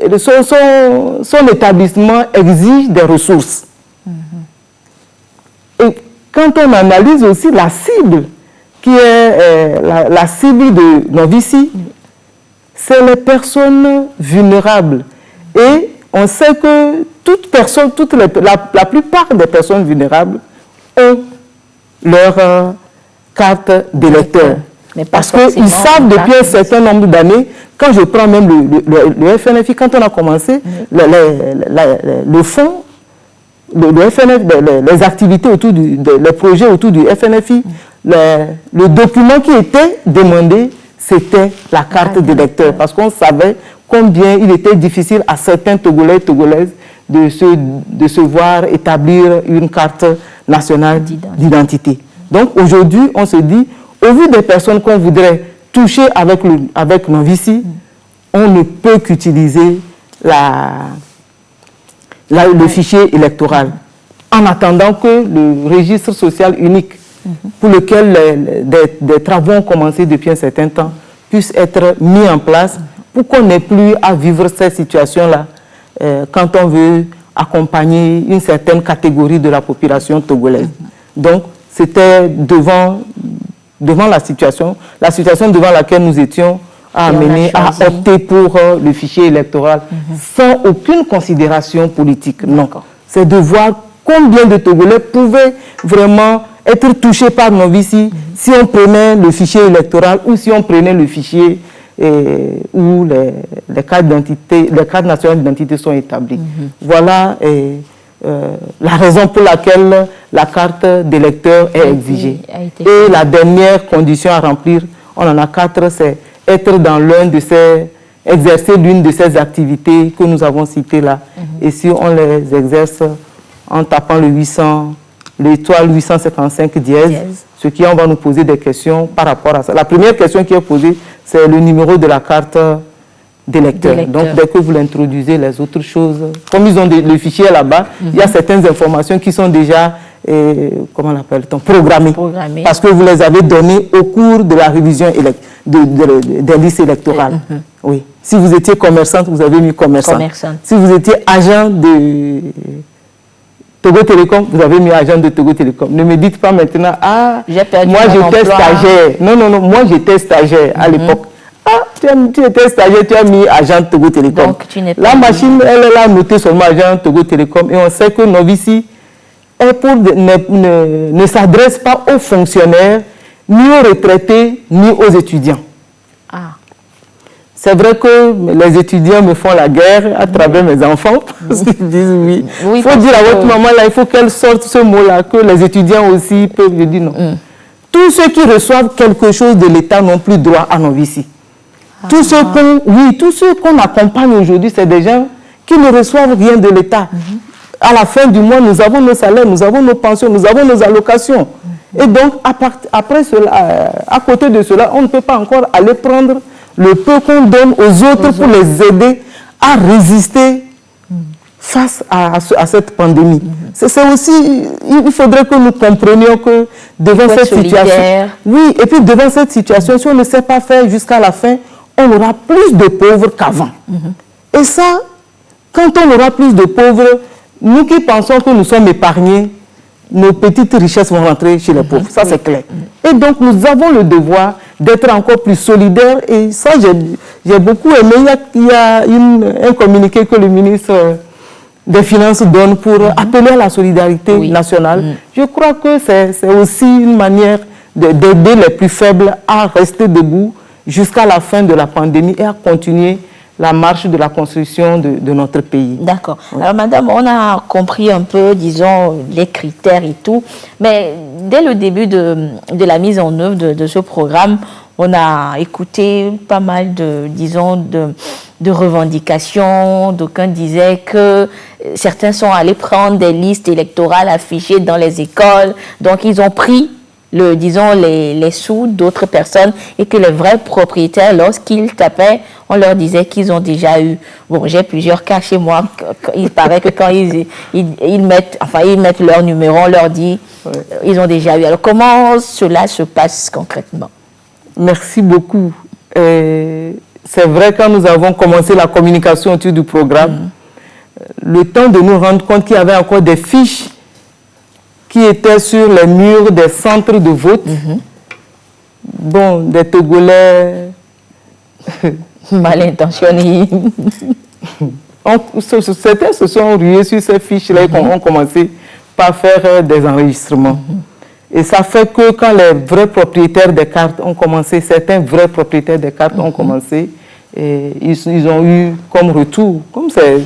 Speaker 4: son établissement exige des ressources. Et quand on analyse aussi la cible, qui est la cible de Novici, c'est les personnes vulnérables. Et on sait que la plupart des personnes vulnérables ont leur carte d'électeur. Parce qu'ils savent depuis un certain nombre d'années, quand je prends même le FNFI, quand on a commencé, le fonds, le FNF, les activités autour les projets autour du FNFI, le document qui était demandé, c'était la carte d'électeur, parce qu'on savait combien il était difficile à certains Togolais et Togolaises de se voir établir une carte nationale d'identité. Donc aujourd'hui, on se dit, au vu des personnes qu'on voudrait toucher avec Novici, on ne peut qu'utiliser le fichier électoral, en attendant que le registre social unique, pour lequel des travaux ont commencé depuis un certain temps, puisse être mis en place pour qu'on n'ait plus à vivre cette situation-là quand on veut accompagner une certaine catégorie de la population togolaise. Donc, c'était devant la situation devant laquelle nous étions amenés à opter pour le fichier électoral sans aucune considération politique. Non. C'est de voir combien de Togolais pouvaient vraiment être touchés par Novici si on prenait le fichier électoral ou si on prenait le fichier où les cartes nationales d'identité sont établies. Voilà la raison pour laquelle la carte d'électeur est exigée. Et la dernière condition à remplir, on en a 4, c'est être dans exercer l'une de ces activités que nous avons citées là. Et si on les exerce en tapant l'étoile 855 dièse, ce qui on va nous poser des questions par rapport à ça. La première question qui est posée, c'est le numéro de la carte d'électeurs. Donc, dès que vous l'introduisez, les autres choses, comme ils ont le fichier là-bas, il y a certaines informations qui sont déjà, comment on appelle-t-on, programmées. Parce que vous les avez données au cours de la révision des listes électorales. Oui. Si vous étiez commerçante, vous avez mis commerçant. Si vous étiez agent de Togo Télécom, vous avez mis agent de Togo Télécom. Ne me dites pas maintenant, ah, moi j'étais stagiaire. Non, non, non, moi j'étais stagiaire à l'époque. Ah, tu étais stagiaire, tu as mis agent de Togo Télécom. Donc, la machine, elle a noté seulement agent de Togo Télécom et on sait que Novici ne s'adresse pas aux fonctionnaires, ni aux retraités, ni aux étudiants. Ah. C'est vrai que les étudiants me font la guerre à travers mes enfants, parce qu'ils disent oui. Il faut dire à votre maman, là, il faut qu'elle sorte ce mot-là, que les étudiants aussi peuvent. Je dis non. Tous ceux qui reçoivent quelque chose de l'État n'ont plus droit à Novici. Tous ceux qu'on accompagne aujourd'hui, c'est des gens qui ne reçoivent rien de l'État. À la fin du mois, nous avons nos salaires, nous avons nos pensions, nous avons nos allocations. Et donc, après cela, à côté de cela, on ne peut pas encore aller prendre le peu qu'on donne aux autres pour les aider à résister face à cette pandémie. C'est aussi, il faudrait que nous comprenions que devant cette situation, oui, et puis devant cette situation, si on ne sait pas faire jusqu'à la fin, on aura plus de pauvres qu'avant. Et ça, quand on aura plus de pauvres, nous qui pensons que nous sommes épargnés, nos petites richesses vont rentrer chez les pauvres. Ça, c'est clair. Et donc, nous avons le devoir d'être encore plus solidaires. Et ça, j'ai beaucoup aimé. Il y a un communiqué que le ministre des Finances donne pour appeler à la solidarité nationale. Je crois que c'est aussi une manière d'aider les plus faibles à rester debout jusqu'à la fin de la pandémie et à continuer la marche de la construction de notre pays. D'accord.
Speaker 1: Alors, madame, on a compris un peu, disons, les critères et tout, mais dès le début de la mise en œuvre de ce programme, on a écouté pas mal de revendications. D'aucuns disaient que certains sont allés prendre des listes électorales affichées dans les écoles, donc ils ont pris les sous d'autres personnes et que les vrais propriétaires, lorsqu'ils tapaient, on leur disait qu'ils ont déjà eu. Bon, j'ai plusieurs cas chez moi. Il paraît que quand ils mettent leur numéro, on leur dit ils ont déjà eu. Alors, comment cela se passe concrètement?
Speaker 4: Merci beaucoup. C'est vrai, quand nous avons commencé la communication autour du programme, le temps de nous rendre compte qu'il y avait encore des fiches qui étaient sur les murs des centres de vote. Bon, des Togolais
Speaker 1: mal intentionnés.
Speaker 4: Certains se sont rués sur ces fiches-là et ont commencé par faire des enregistrements. Et ça fait que quand les vrais propriétaires des cartes ont commencé, certains vrais propriétaires des cartes ont commencé, et ils ont eu comme retour, comme c'est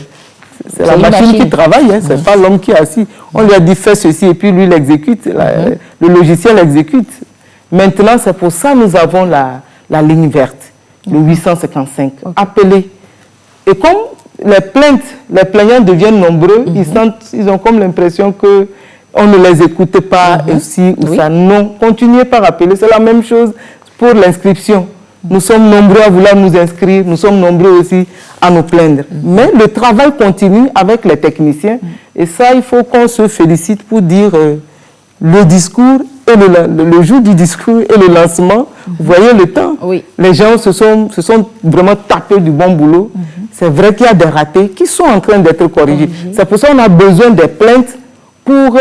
Speaker 4: la machine qui travaille, hein, c'est pas l'homme qui est assis. On lui a dit fais ceci et puis lui il exécute, le logiciel exécute. Maintenant c'est pour ça que nous avons la ligne verte, le 855. Appelez. Et comme les plaignants deviennent nombreux, ils ont comme l'impression que on ne les écoute pas aussi ou ça. Non, continuez par appeler. C'est la même chose pour l'inscription. Nous sommes nombreux à vouloir nous inscrire, nous sommes nombreux aussi à nous plaindre. Mais le travail continue avec les techniciens et ça, il faut qu'on se félicite pour dire le discours et le jour du discours et le lancement, vous voyez le temps. Les gens se sont vraiment tapés du bon boulot. C'est vrai qu'il y a des ratés qui sont en train d'être corrigés. C'est pour ça qu'on a besoin des plaintes pour,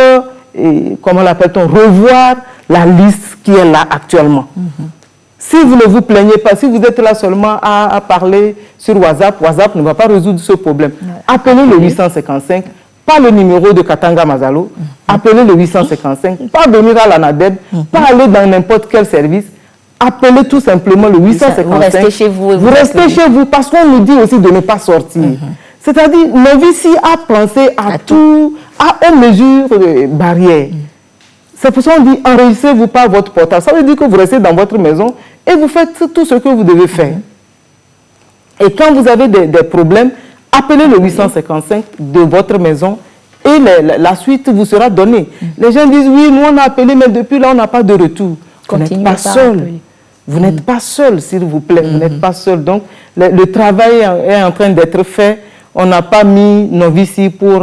Speaker 4: comment l'appelle-t-on, revoir la liste qui est là actuellement. Si vous ne vous plaignez pas, si vous êtes là seulement à parler sur WhatsApp, WhatsApp ne va pas résoudre ce problème. Appelez le 855, pas le numéro de Katanga Mazalo, appelez le 855, pas venir à la NADEB, pas aller dans n'importe quel service, appelez tout simplement le 855.
Speaker 1: Vous restez chez vous.
Speaker 4: Vous restez chez vous parce qu'on nous dit aussi de ne pas sortir. C'est-à-dire, Novici a pensé à tout, aux mesures barrières. C'est pour ça qu'on dit, enregistrez-vous par votre portable. Ça veut dire que vous restez dans votre maison et vous faites tout ce que vous devez faire. Et quand vous avez des problèmes, appelez le 855 de votre maison et la suite vous sera donnée. Les gens disent, oui, nous on a appelé, mais depuis là, on n'a pas de retour. Vous n'êtes pas seul. Vous n'êtes pas seul, s'il vous plaît, vous n'êtes pas seul. Donc, le travail est en train d'être fait. On n'a pas mis Novici pour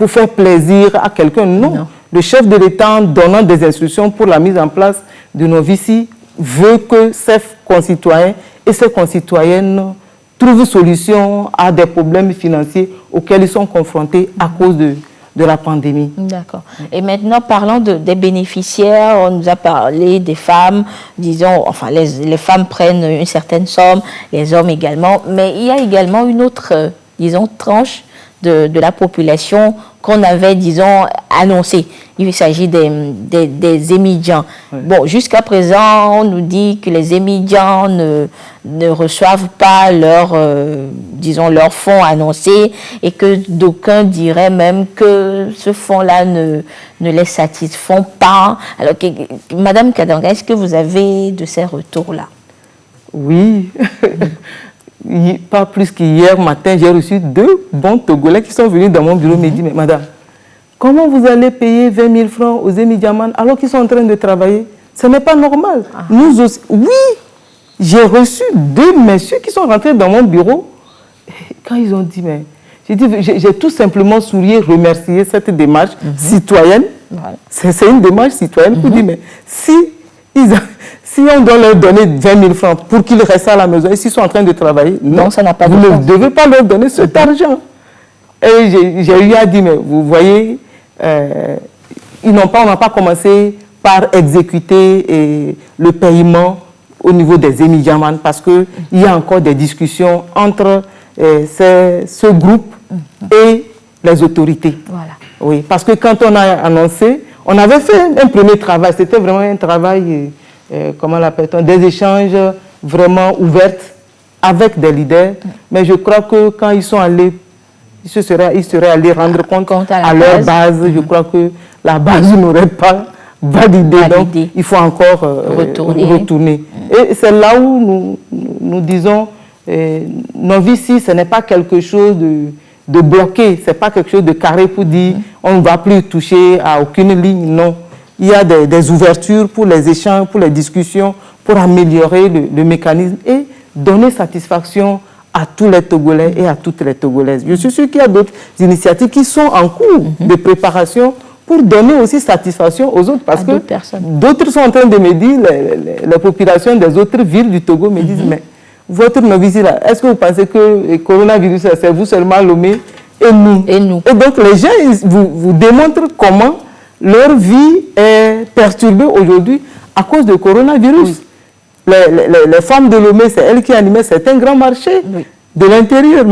Speaker 4: faire plaisir à quelqu'un. Non. Le chef de l'État, en donnant des instructions pour la mise en place de Novici, veut que ses concitoyens et ses concitoyennes trouvent solution à des problèmes financiers auxquels ils sont confrontés à cause de la pandémie.
Speaker 1: D'accord. Et maintenant, parlons des bénéficiaires. On nous a parlé des femmes, disons, enfin, les femmes prennent une certaine somme, les hommes également, mais il y a également une autre, disons, tranche de la population qu'on avait, disons, annoncée. Il s'agit des émigrants. Oui. Bon, jusqu'à présent, on nous dit que les émigrants ne reçoivent pas disons, leur fonds annoncés et que d'aucuns diraient même que ce fonds-là ne les satisfont pas. Alors, Madame Kadanga, est-ce que vous avez de ces retours-là?
Speaker 4: Oui. Pas plus qu'hier matin, j'ai reçu 2 bons Togolais qui sont venus dans mon bureau et me disent, mais madame, comment vous allez payer 20 000 francs aux émigrants alors qu'ils sont en train de travailler? Ce n'est pas normal. Nous aussi, oui, j'ai reçu 2 messieurs qui sont rentrés dans mon bureau. Et quand ils ont dit, mais j'ai tout simplement souri, remercié cette démarche citoyenne. Voilà. C'est une démarche citoyenne pour dire, mais si on doit leur donner 20 000 francs pour qu'ils restent à la maison et s'ils sont en train de travailler, non, ça n'a pas de sens. Vous ne devez pas leur donner cet argent. Et j'ai eu à dire, mais vous voyez, on n'a pas commencé par exécuter le paiement au niveau des émigrants parce qu'il y a encore des discussions entre ce groupe et les autorités. Voilà. Oui, parce que quand on a annoncé, on avait fait un premier travail, c'était vraiment un travail, comment l'appelle-t-on, des échanges vraiment ouverts avec des leaders. Mais je crois que quand ils sont allés, ils seraient allés rendre compte à leur base. Je crois que la base n'aurait pas validé. Donc, il faut encore retourner. Et c'est là où nous disons, Novici, ce n'est pas quelque chose de bloqué, ce n'est pas quelque chose de carré pour dire on ne va plus toucher à aucune ligne, non. Il y a des ouvertures pour les échanges, pour les discussions, pour améliorer le mécanisme et donner satisfaction à tous les Togolais et à toutes les Togolaises. Je suis sûr qu'il y a d'autres initiatives qui sont en cours de préparation pour donner aussi satisfaction aux autres, parce que d'autres sont en train de me dire, les populations des autres villes du Togo me disent, mais votre Novici là, est-ce que vous pensez que le coronavirus, c'est vous seulement Lomé et nous? Et donc les gens vous démontrent comment leur vie est perturbée aujourd'hui à cause du coronavirus. Oui. Les femmes de Lomé, c'est elles qui animaient certains grands marchés de l'intérieur.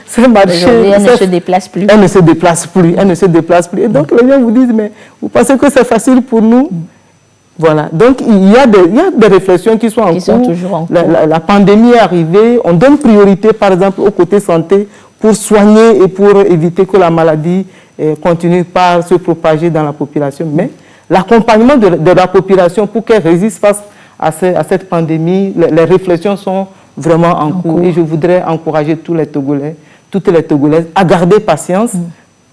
Speaker 4: Ces marchés,
Speaker 1: elles ne se déplacent plus.
Speaker 4: Elles ne se déplacent plus. Elles ne se déplacent plus. Et donc les gens vous disent, mais vous pensez que c'est facile pour nous? Voilà. Donc il y a des réflexions qui sont en cours. La pandémie est arrivée. On donne priorité, par exemple, au côté santé pour soigner et pour éviter que la maladie continue par se propager dans la population. Mais l'accompagnement de la population pour qu'elle résiste face à cette pandémie, les réflexions sont vraiment en cours. Et je voudrais encourager tous les Togolais, toutes les Togolaises à garder patience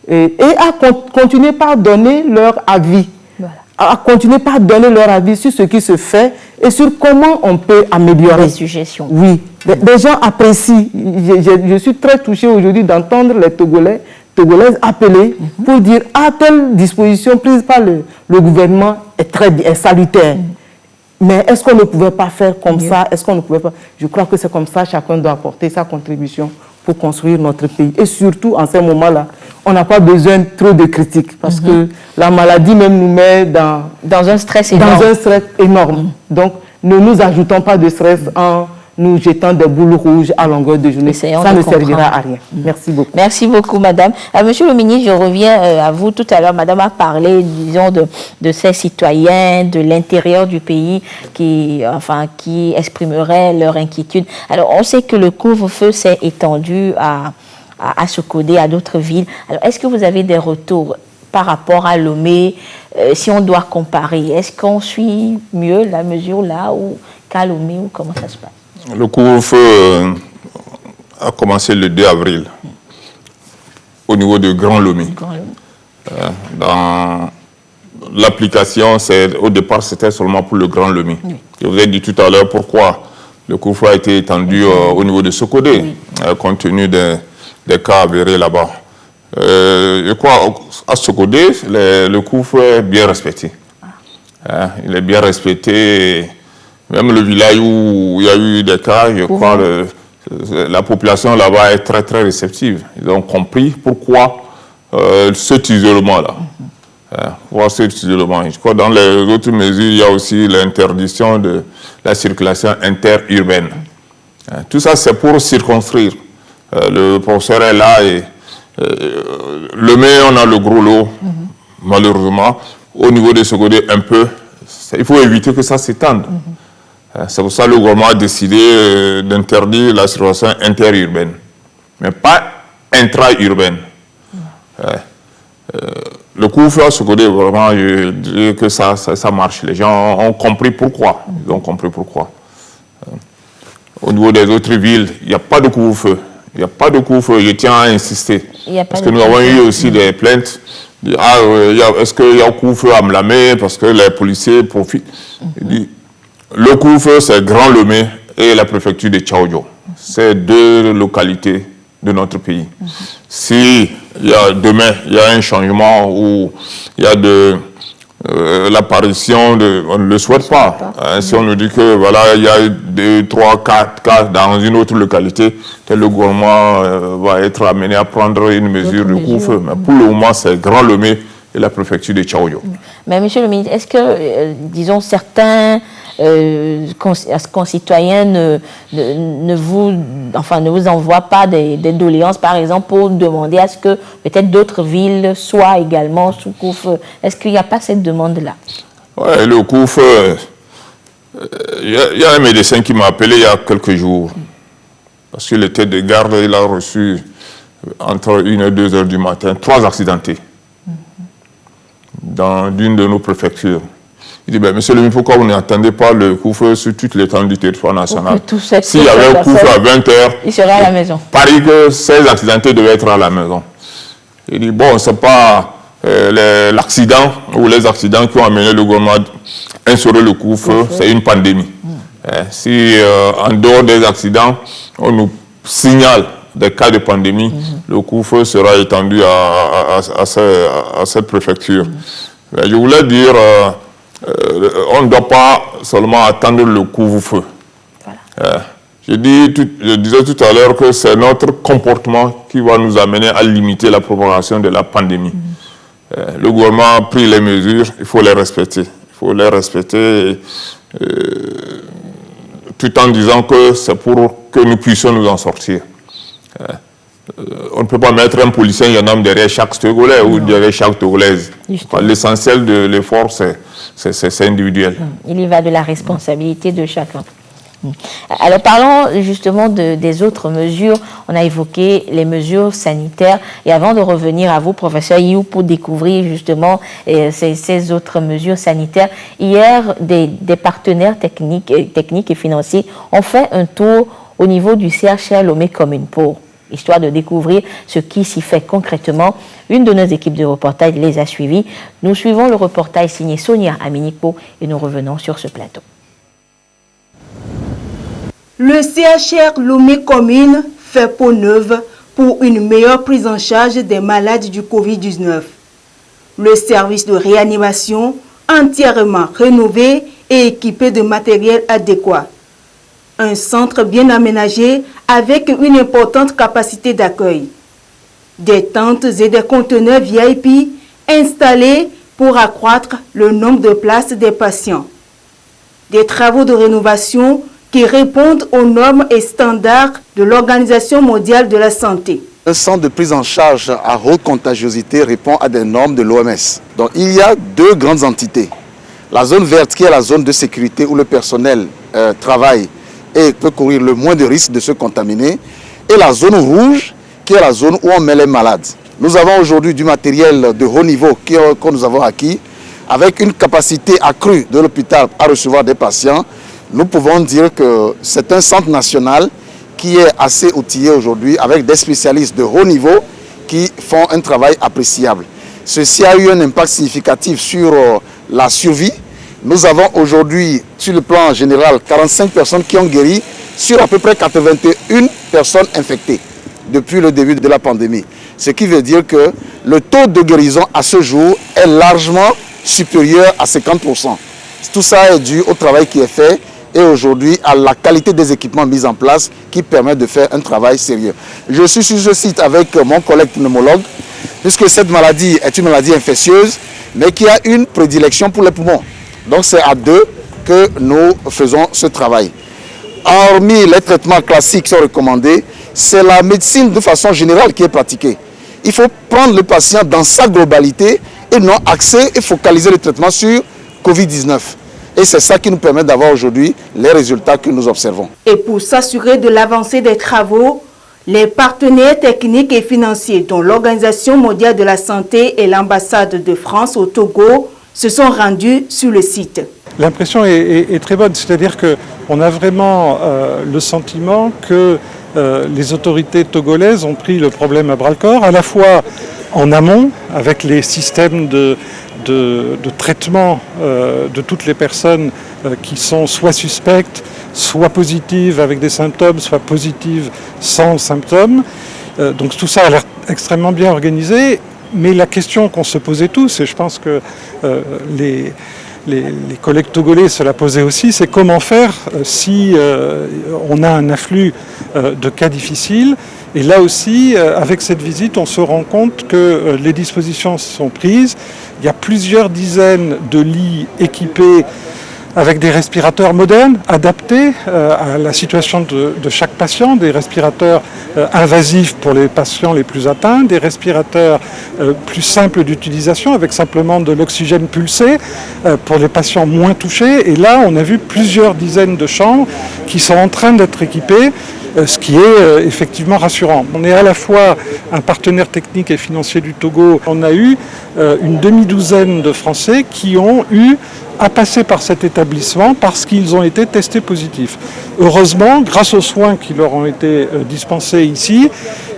Speaker 4: et à continuer par donner leur avis. Voilà. À continuer par donner leur avis sur ce qui se fait et sur comment on peut améliorer.
Speaker 1: Des suggestions.
Speaker 4: Oui. Les gens apprécient. Je suis très touchée aujourd'hui d'entendre les Togolaises appeler pour dire telle disposition prise par le gouvernement est salutaire. Mais est-ce qu'on ne pouvait pas faire comme ça? Est-ce qu'on ne pouvait pas? Je crois que c'est comme ça, chacun doit apporter sa contribution pour construire notre pays. Et surtout, en ces moments-là, on n'a pas besoin trop de critiques parce que la maladie même nous met dans
Speaker 1: un stress énorme.
Speaker 4: Donc, ne nous ajoutons pas de stress en nous jetant des boules rouges à longueur de journée. Ça ne servira à rien. Merci beaucoup.
Speaker 1: Merci beaucoup, madame. Monsieur le ministre, je reviens à vous. Tout à l'heure, madame a parlé, disons, de ces citoyens de l'intérieur du pays qui exprimeraient leur inquiétude. Alors, on sait que le couvre-feu s'est étendu à Sokodé, à d'autres villes. Alors, est-ce que vous avez des retours par rapport à Lomé, si on doit comparer? Est-ce qu'on suit mieux la mesure là qu'à Lomé ou comment ça se passe?
Speaker 3: Le couvre-feu a commencé le 2 avril au niveau de Grand Lomé. Dans l'application, au départ, c'était seulement pour le Grand Lomé. Oui. Je vous ai dit tout à l'heure pourquoi le couvre-feu a été étendu au niveau de Sokodé, compte tenu des cas avérés là-bas. Je crois à Sokodé, le couvre-feu est bien respecté. Il est bien respecté. Même le village où il y a eu des cas, je crois, la population là-bas est très, très réceptive. Ils ont compris pourquoi cet isolement-là. Je crois que dans les autres mesures, il y a aussi l'interdiction de la circulation interurbaine. Tout ça, c'est pour circonscrire. Le professeur est là et le mai, on a le gros lot, malheureusement. Au niveau de Sokodé, un peu. Il faut éviter que ça s'étende. C'est pour ça que le gouvernement a décidé d'interdire la circulation interurbaine, mais pas intra-urbaine. Le couvre-feu à Sokodé, vraiment, je dirais que ça marche. Les gens ont compris pourquoi. Ils ont compris pourquoi. Au niveau des autres villes, il n'y a pas de couvre-feu. Il n'y a pas de couvre-feu. Je tiens à insister. Parce que nous avons eu aussi des plaintes. Est-ce qu'il y a un couvre-feu à Mlamé parce que les policiers profitent? Le couvre-feu, c'est Grand Lomé et la préfecture de Tchaoudjo. C'est deux localités de notre pays. Si demain, il y a un changement où il y a l'apparition on ne le souhaite pas. Si on nous dit que voilà, il y a 2, 3, 4 cas dans une autre localité, le gouvernement va être amené à prendre une mesure de couvre-feu. Mais pour le moment, c'est Grand Lomé et la préfecture de Tchaoudjo.
Speaker 1: Mais monsieur le ministre, est-ce que, disons, certains concitoyens ne vous envoient pas des doléances, par exemple, pour demander à ce que peut-être d'autres villes soient également sous couvre-feu? Est-ce qu'il n'y a pas cette demande-là?
Speaker 3: Oui, le couvre-feu, il y a un médecin qui m'a appelé il y a quelques jours, parce qu'il était de garde, il a reçu entre 1 et 2 heures du matin 3 accidentés dans une de nos préfectures. Il dit, monsieur le ministre, pourquoi vous n'attendez pas le couvre-feu sur toute l'étendue du territoire national? S'il y avait un couvre-feu à 20 heures,
Speaker 1: il serait à la maison.
Speaker 3: Paris que 16 accidentés devaient être à la maison. Il dit, bon, ce n'est pas l'accident ou les accidents qui ont amené le gouvernement à instaurer le couvre-feu, c'est une pandémie. Si en dehors des accidents, on nous signale des cas de pandémie, le couvre-feu sera étendu à cette préfecture. Mais je voulais dire, on ne doit pas seulement attendre le couvre-feu. Voilà. Je disais tout à l'heure que c'est notre comportement qui va nous amener à limiter la propagation de la pandémie. Le gouvernement a pris les mesures, il faut les respecter. Il faut les respecter tout en disant que c'est pour que nous puissions nous en sortir. On ne peut pas mettre un policier, il y en a derrière chaque Togolais ou derrière chaque Togolaise. L'essentiel de l'effort, c'est individuel.
Speaker 1: Il y va de la responsabilité de chacun. Alors parlons justement des autres mesures. On a évoqué les mesures sanitaires. Et avant de revenir à vous, professeur Iou, pour découvrir justement ces autres mesures sanitaires, hier, des partenaires techniques et financiers ont fait un tour au niveau du CHR Lomé Commune pour histoire de découvrir ce qui s'y fait concrètement. Une de nos équipes de reportage les a suivis. Nous suivons le reportage signé Sonia Aminiko et nous revenons sur ce plateau.
Speaker 6: Le CHR Lomé Commune fait peau neuve pour une meilleure prise en charge des malades du Covid-19. Le service de réanimation entièrement rénové et équipé de matériel adéquat. Un centre bien aménagé avec une importante capacité d'accueil. Des tentes et des conteneurs VIP installés pour accroître le nombre de places des patients. Des travaux de rénovation qui répondent aux normes et standards de l'Organisation mondiale de la santé.
Speaker 7: Un centre de prise en charge à haute contagiosité répond à des normes de l'OMS. Donc il y a 2 grandes entités. La zone verte qui est la zone de sécurité où le personnel travaille et peut courir le moins de risques de se contaminer. Et la zone rouge qui est la zone où on met les malades. Nous avons aujourd'hui du matériel de haut niveau que nous avons acquis avec une capacité accrue de l'hôpital à recevoir des patients. Nous pouvons dire que c'est un centre national qui est assez outillé aujourd'hui avec des spécialistes de haut niveau qui font un travail appréciable. Ceci a eu un impact significatif sur la survie. Nous avons aujourd'hui, sur le plan général, 45 personnes qui ont guéri sur à peu près 81 personnes infectées depuis le début de la pandémie. Ce qui veut dire que le taux de guérison à ce jour est largement supérieur à 50%. Tout ça est dû au travail qui est fait et aujourd'hui à la qualité des équipements mis en place qui permet de faire un travail sérieux. Je suis sur ce site avec mon collègue pneumologue, puisque cette maladie est une maladie infectieuse, mais qui a une prédilection pour les poumons. Donc c'est à deux que nous faisons ce travail. Hormis les traitements classiques qui sont recommandés, c'est la médecine de façon générale qui est pratiquée. Il faut prendre le patient dans sa globalité et non axer et focaliser le traitement sur Covid-19. Et c'est ça qui nous permet d'avoir aujourd'hui les résultats que nous observons.
Speaker 6: Et pour s'assurer de l'avancée des travaux, les partenaires techniques et financiers, dont l'Organisation mondiale de la santé et l'ambassade de France au Togo, se sont rendus sur le site.
Speaker 8: L'impression est très bonne, c'est-à-dire qu'on a vraiment le sentiment que les autorités togolaises ont pris le problème à bras-le-corps, à la fois en amont, avec les systèmes de traitement de toutes les personnes qui sont soit suspectes, soit positives avec des symptômes, soit positives sans symptômes. Donc tout ça a l'air extrêmement bien organisé, mais la question qu'on se posait tous, et je pense que les collègues togolais se la posaient aussi, c'est comment faire si on a un afflux de cas difficiles. Et là aussi, avec cette visite, on se rend compte que les dispositions sont prises. Il y a plusieurs dizaines de lits équipés avec des respirateurs modernes, adaptés à la situation de chaque patient, des respirateurs invasifs pour les patients les plus atteints, des respirateurs plus simples d'utilisation avec simplement de l'oxygène pulsé pour les patients moins touchés. Et là, on a vu plusieurs dizaines de chambres qui sont en train d'être équipées, ce qui est effectivement rassurant. On est à la fois un partenaire technique et financier du Togo. On a eu une demi-douzaine de Français qui ont eu à passer par cet établissement parce qu'ils ont été testés positifs. Heureusement, grâce aux soins qui leur ont été dispensés ici,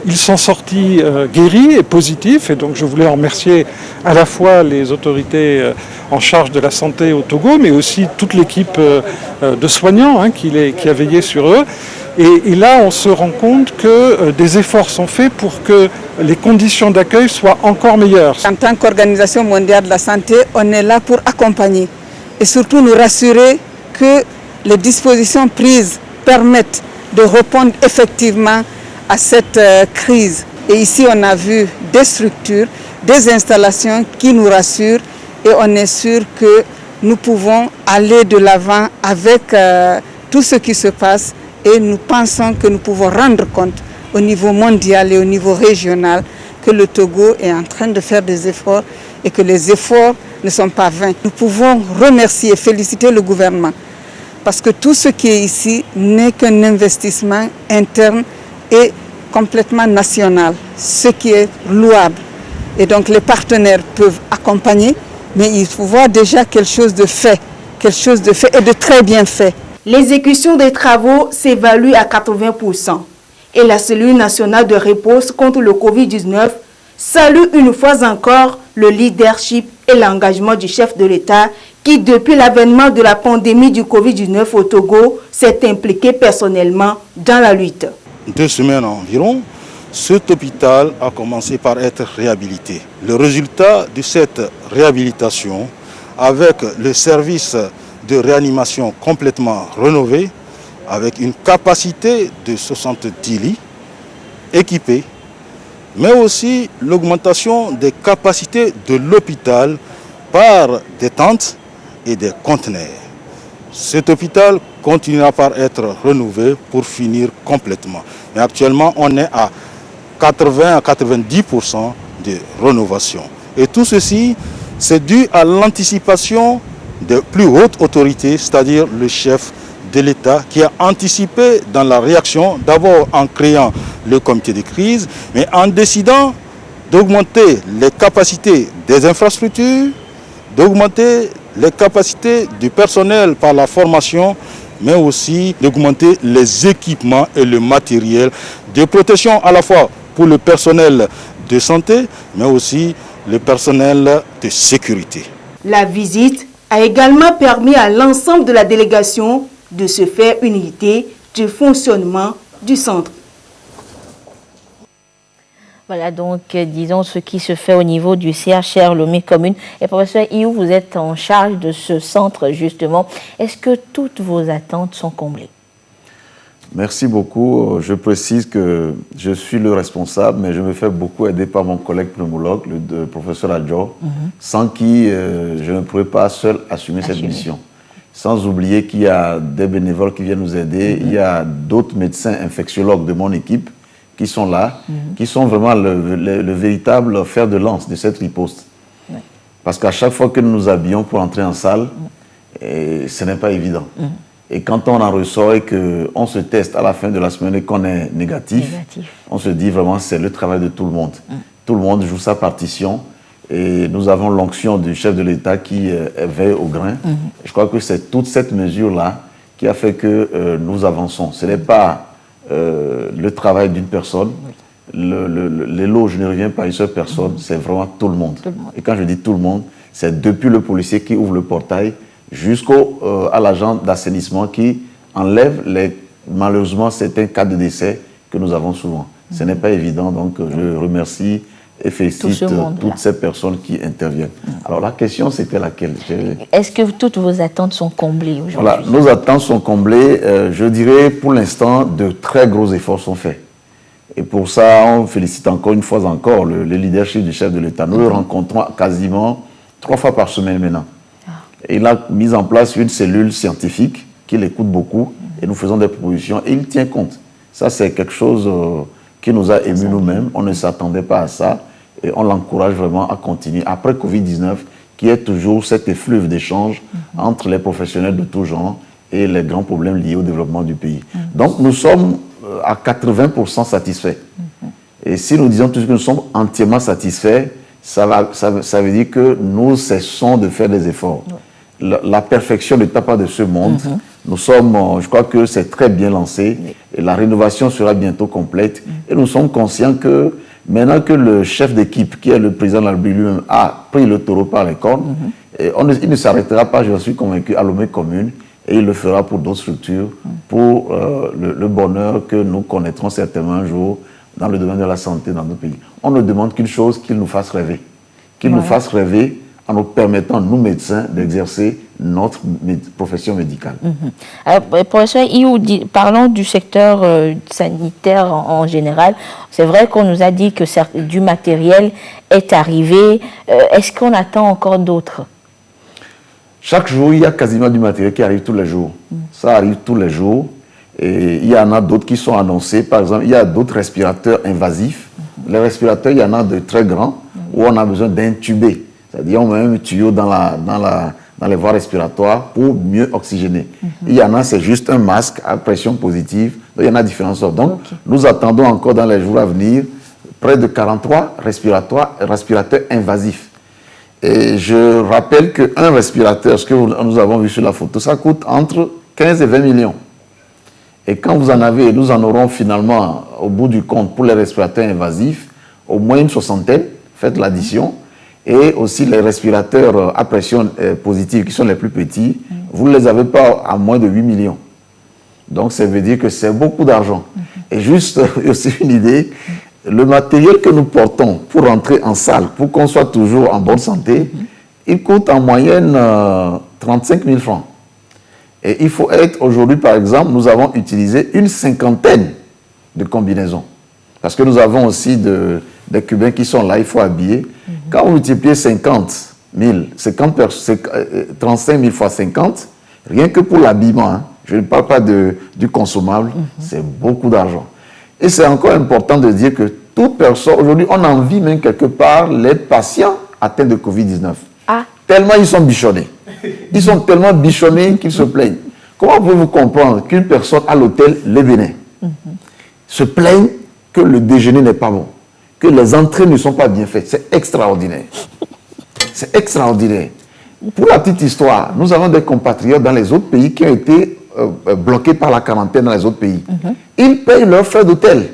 Speaker 8: ils sont sortis guéris et positifs. Et donc je voulais en remercier à la fois les autorités en charge de la santé au Togo, mais aussi toute l'équipe de soignants qui a veillé sur eux. Et là, on se rend compte que des efforts sont faits pour que les conditions d'accueil soient encore meilleures.
Speaker 9: En tant qu'Organisation mondiale de la santé, on est là pour accompagner et surtout nous rassurer que les dispositions prises permettent de répondre effectivement à cette crise. Et ici, on a vu des structures, des installations qui nous rassurent et on est sûr que nous pouvons aller de l'avant avec tout ce qui se passe. Et nous pensons que nous pouvons rendre compte au niveau mondial et au niveau régional que le Togo est en train de faire des efforts et que les efforts ne sont pas vains. Nous pouvons remercier et féliciter le gouvernement parce que tout ce qui est ici n'est qu'un investissement interne et complètement national, ce qui est louable. Et donc les partenaires peuvent accompagner, mais il faut voir déjà quelque chose de fait et de très bien fait.
Speaker 6: L'exécution des travaux s'évalue à 80%. Et la cellule nationale de réponse contre le Covid-19 salue une fois encore le leadership et l'engagement du chef de l'État qui, depuis l'avènement de la pandémie du Covid-19 au Togo, s'est impliqué personnellement dans la lutte.
Speaker 10: 2 semaines environ, cet hôpital a commencé par être réhabilité. Le résultat de cette réhabilitation, avec le service de réanimation complètement rénové, avec une capacité de 70 lits équipés, mais aussi l'augmentation des capacités de l'hôpital par des tentes et des conteneurs. Cet hôpital continuera par être rénové pour finir complètement. Mais actuellement, on est à 80 à 90% de rénovation. Et tout ceci, c'est dû à l'anticipation des plus hautes autorités, c'est-à-dire le chef de l'État qui a anticipé dans la réaction, d'abord en créant le comité de crise, mais en décidant d'augmenter les capacités des infrastructures, d'augmenter les capacités du personnel par la formation, mais aussi d'augmenter les équipements et le matériel de protection à la fois pour le personnel de santé, mais aussi le personnel de sécurité.
Speaker 6: La visite a également permis à l'ensemble de la délégation de se faire une idée du fonctionnement du centre.
Speaker 1: Voilà donc, disons, ce qui se fait au niveau du CHR Lomé Commune. Et professeur Iou, vous êtes en charge de ce centre, justement. Est-ce que toutes vos attentes sont comblées?
Speaker 2: Merci beaucoup. Je précise que je suis le responsable, mais je me fais beaucoup aider par mon collègue pneumologue, le professeur Adjo, sans qui je ne pourrais pas seul assumer cette mission. Sans oublier qu'il y a des bénévoles qui viennent nous aider, il y a d'autres médecins infectiologues de mon équipe qui sont là, qui sont vraiment le véritable fer de lance de cette riposte. Parce qu'à chaque fois que nous nous habillons pour entrer en salle, ce n'est pas évident. Et quand on en ressort et qu'on se teste à la fin de la semaine et qu'on est négatif, on se dit vraiment c'est le travail de tout le monde. Tout le monde joue sa partition et nous avons l'onction du chef de l'État qui veille au grain. Je crois que c'est toute cette mesure-là qui a fait que nous avançons. Ce n'est pas le travail d'une personne. L'élo, je ne reviens pas à une seule personne, c'est vraiment tout le monde. Et quand je dis tout le monde, c'est depuis le policier qui ouvre le portail jusqu'à l'agent d'assainissement qui enlève malheureusement certains cas de décès que nous avons souvent. Ce n'est pas évident, donc je remercie et félicite toutes ces personnes qui interviennent. Alors la question c'était laquelle?
Speaker 1: Est-ce que toutes vos attentes sont comblées aujourd'hui?
Speaker 2: Voilà, nos attentes sont comblées. Je dirais pour l'instant de très gros efforts sont faits. Et pour ça, on félicite encore une fois encore le leadership du chef de l'État. Nous le rencontrons quasiment 3 fois par semaine maintenant. Et il a mis en place une cellule scientifique qui l'écoute beaucoup et nous faisons des propositions et il tient compte. Ça, c'est quelque chose qui nous a émus nous-mêmes. On ne s'attendait pas à ça et on l'encourage vraiment à continuer. Après Covid-19, qui est toujours cet effluve d'échange entre les professionnels de tout genre et les grands problèmes liés au développement du pays. Donc, nous sommes à 80% satisfaits. Et si nous disons tous que nous sommes entièrement satisfaits, ça veut dire que nous cessons de faire des efforts. La perfection n'est pas de ce monde. Nous sommes, je crois que c'est très bien lancé et la rénovation sera bientôt complète. Et nous sommes conscients que maintenant que le chef d'équipe, qui est le président de la République lui-même, a pris le taureau par les cornes, il ne s'arrêtera pas, je suis convaincu, à Lomé Commune et il le fera pour d'autres structures, pour le bonheur que nous connaîtrons certainement un jour dans le domaine de la santé dans notre pays. On ne demande qu'une chose, qu'il nous fasse rêver. Qu'il nous fasse rêver en nous permettant, nous médecins, d'exercer notre profession médicale.
Speaker 1: Alors, professeur Iou, parlons du secteur sanitaire en général. C'est vrai qu'on nous a dit que du matériel est arrivé. Est-ce qu'on attend encore d'autres?
Speaker 2: Chaque jour, il y a quasiment du matériel qui arrive tous les jours. Ça arrive tous les jours. Et il y en a d'autres qui sont annoncés. Par exemple, il y a d'autres respirateurs invasifs. Les respirateurs, il y en a de très grands où on a besoin d'intuber. C'est-à-dire on met un tuyau dans les voies respiratoires pour mieux oxygéner. Il y en a, c'est juste un masque à pression positive. Donc, il y en a différentes sortes. Donc, nous attendons encore dans les jours à venir près de 43 respirateurs invasifs. Et je rappelle qu'un respirateur, ce que nous avons vu sur la photo, ça coûte entre 15 et 20 millions. Et quand vous en avez, nous en aurons finalement, au bout du compte, pour les respirateurs invasifs, au moins une soixantaine, faites l'addition. Et aussi les respirateurs à pression positive, qui sont les plus petits, vous ne les avez pas à moins de 8 millions. Donc ça veut dire que c'est beaucoup d'argent. Et juste aussi une idée, le matériel que nous portons pour rentrer en salle, pour qu'on soit toujours en bonne santé, il coûte en moyenne 35 000 francs. Et il faut être, aujourd'hui par exemple, nous avons utilisé une 50aine de combinaisons. Parce que nous avons aussi des Cubains qui sont là, il faut habiller. Quand vous multipliez 50 000, 35 000 fois 50, rien que pour l'habillement, je ne parle pas du consommable, c'est beaucoup d'argent. Et c'est encore important de dire que toute personne, aujourd'hui, on envie même quelque part les patients atteints de Covid-19. Tellement ils sont bichonnés. Ils sont tellement bichonnés qu'ils se plaignent. Comment pouvez-vous comprendre qu'une personne à l'hôtel Les Bénin se plaigne que le déjeuner n'est pas bon, que les entrées ne sont pas bien faites? C'est extraordinaire. C'est extraordinaire. Pour la petite histoire, nous avons des compatriotes dans les autres pays qui ont été bloqués par la quarantaine dans les autres pays. Ils payent leurs frais d'hôtel.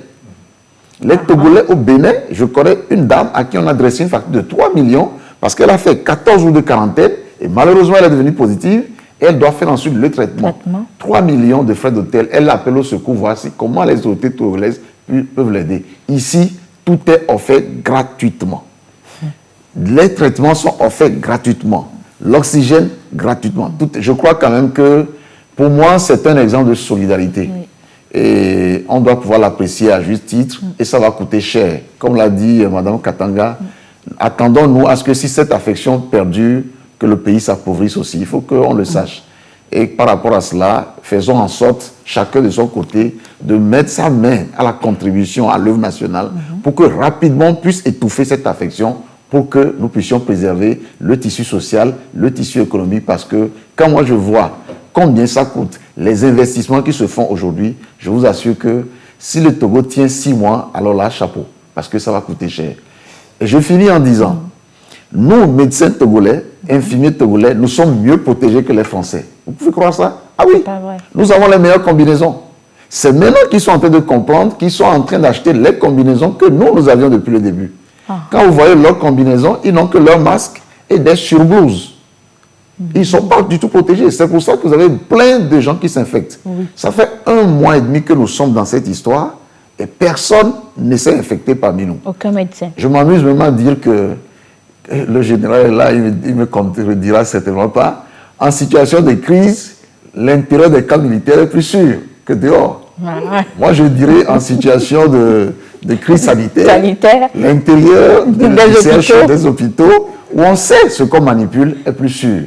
Speaker 2: Les Togolais au Bénin, je connais une dame à qui on a adressé une facture de 3 millions parce qu'elle a fait 14 jours de quarantaine et malheureusement elle est devenue positive et elle doit faire ensuite le traitement. 3 millions de frais d'hôtel. Elle appelle au secours, voici comment les autorités togolaises peuvent l'aider. Ici, tout est offert gratuitement. Les traitements sont offerts gratuitement. L'oxygène, gratuitement. Je crois quand même que, pour moi, c'est un exemple de solidarité. Oui. Et on doit pouvoir l'apprécier à juste titre. Et ça va coûter cher. Comme l'a dit Mme Katanga, attendons-nous à ce que si cette affection perdure, que le pays s'appauvrisse aussi. Il faut qu'on le sache. Et par rapport à cela, faisons en sorte, chacun de son côté, de mettre sa main à la contribution à l'œuvre nationale pour que rapidement on puisse étouffer cette affection, pour que nous puissions préserver le tissu social, le tissu économique, parce que quand moi je vois combien ça coûte, les investissements qui se font aujourd'hui, je vous assure que si le Togo tient 6 mois, alors là, chapeau, parce que ça va coûter cher. Et je finis en disant, nous, médecins togolais, infirmiers togolais, nous sommes mieux protégés que les Français. Vous pouvez croire ça? Ah oui, nous avons les meilleures combinaisons. C'est maintenant qu'ils sont en train de comprendre, qu'ils sont en train d'acheter les combinaisons que nous avions depuis le début. Quand vous voyez leurs combinaisons, ils n'ont que leur masque et des surblouses. Ils ne sont pas du tout protégés. C'est pour ça que vous avez plein de gens qui s'infectent. Ça fait 1 mois et demi que nous sommes dans cette histoire et personne ne s'est infecté parmi nous.
Speaker 1: Aucun médecin.
Speaker 2: Je m'amuse même à dire que le général est là, il me contredira certainement pas. En situation de crise, l'intérieur des camps militaires est plus sûr que dehors. Moi, je dirais en situation de crise sanitaire, l'intérieur des hôpitaux, où on sait ce qu'on manipule, est plus sûr.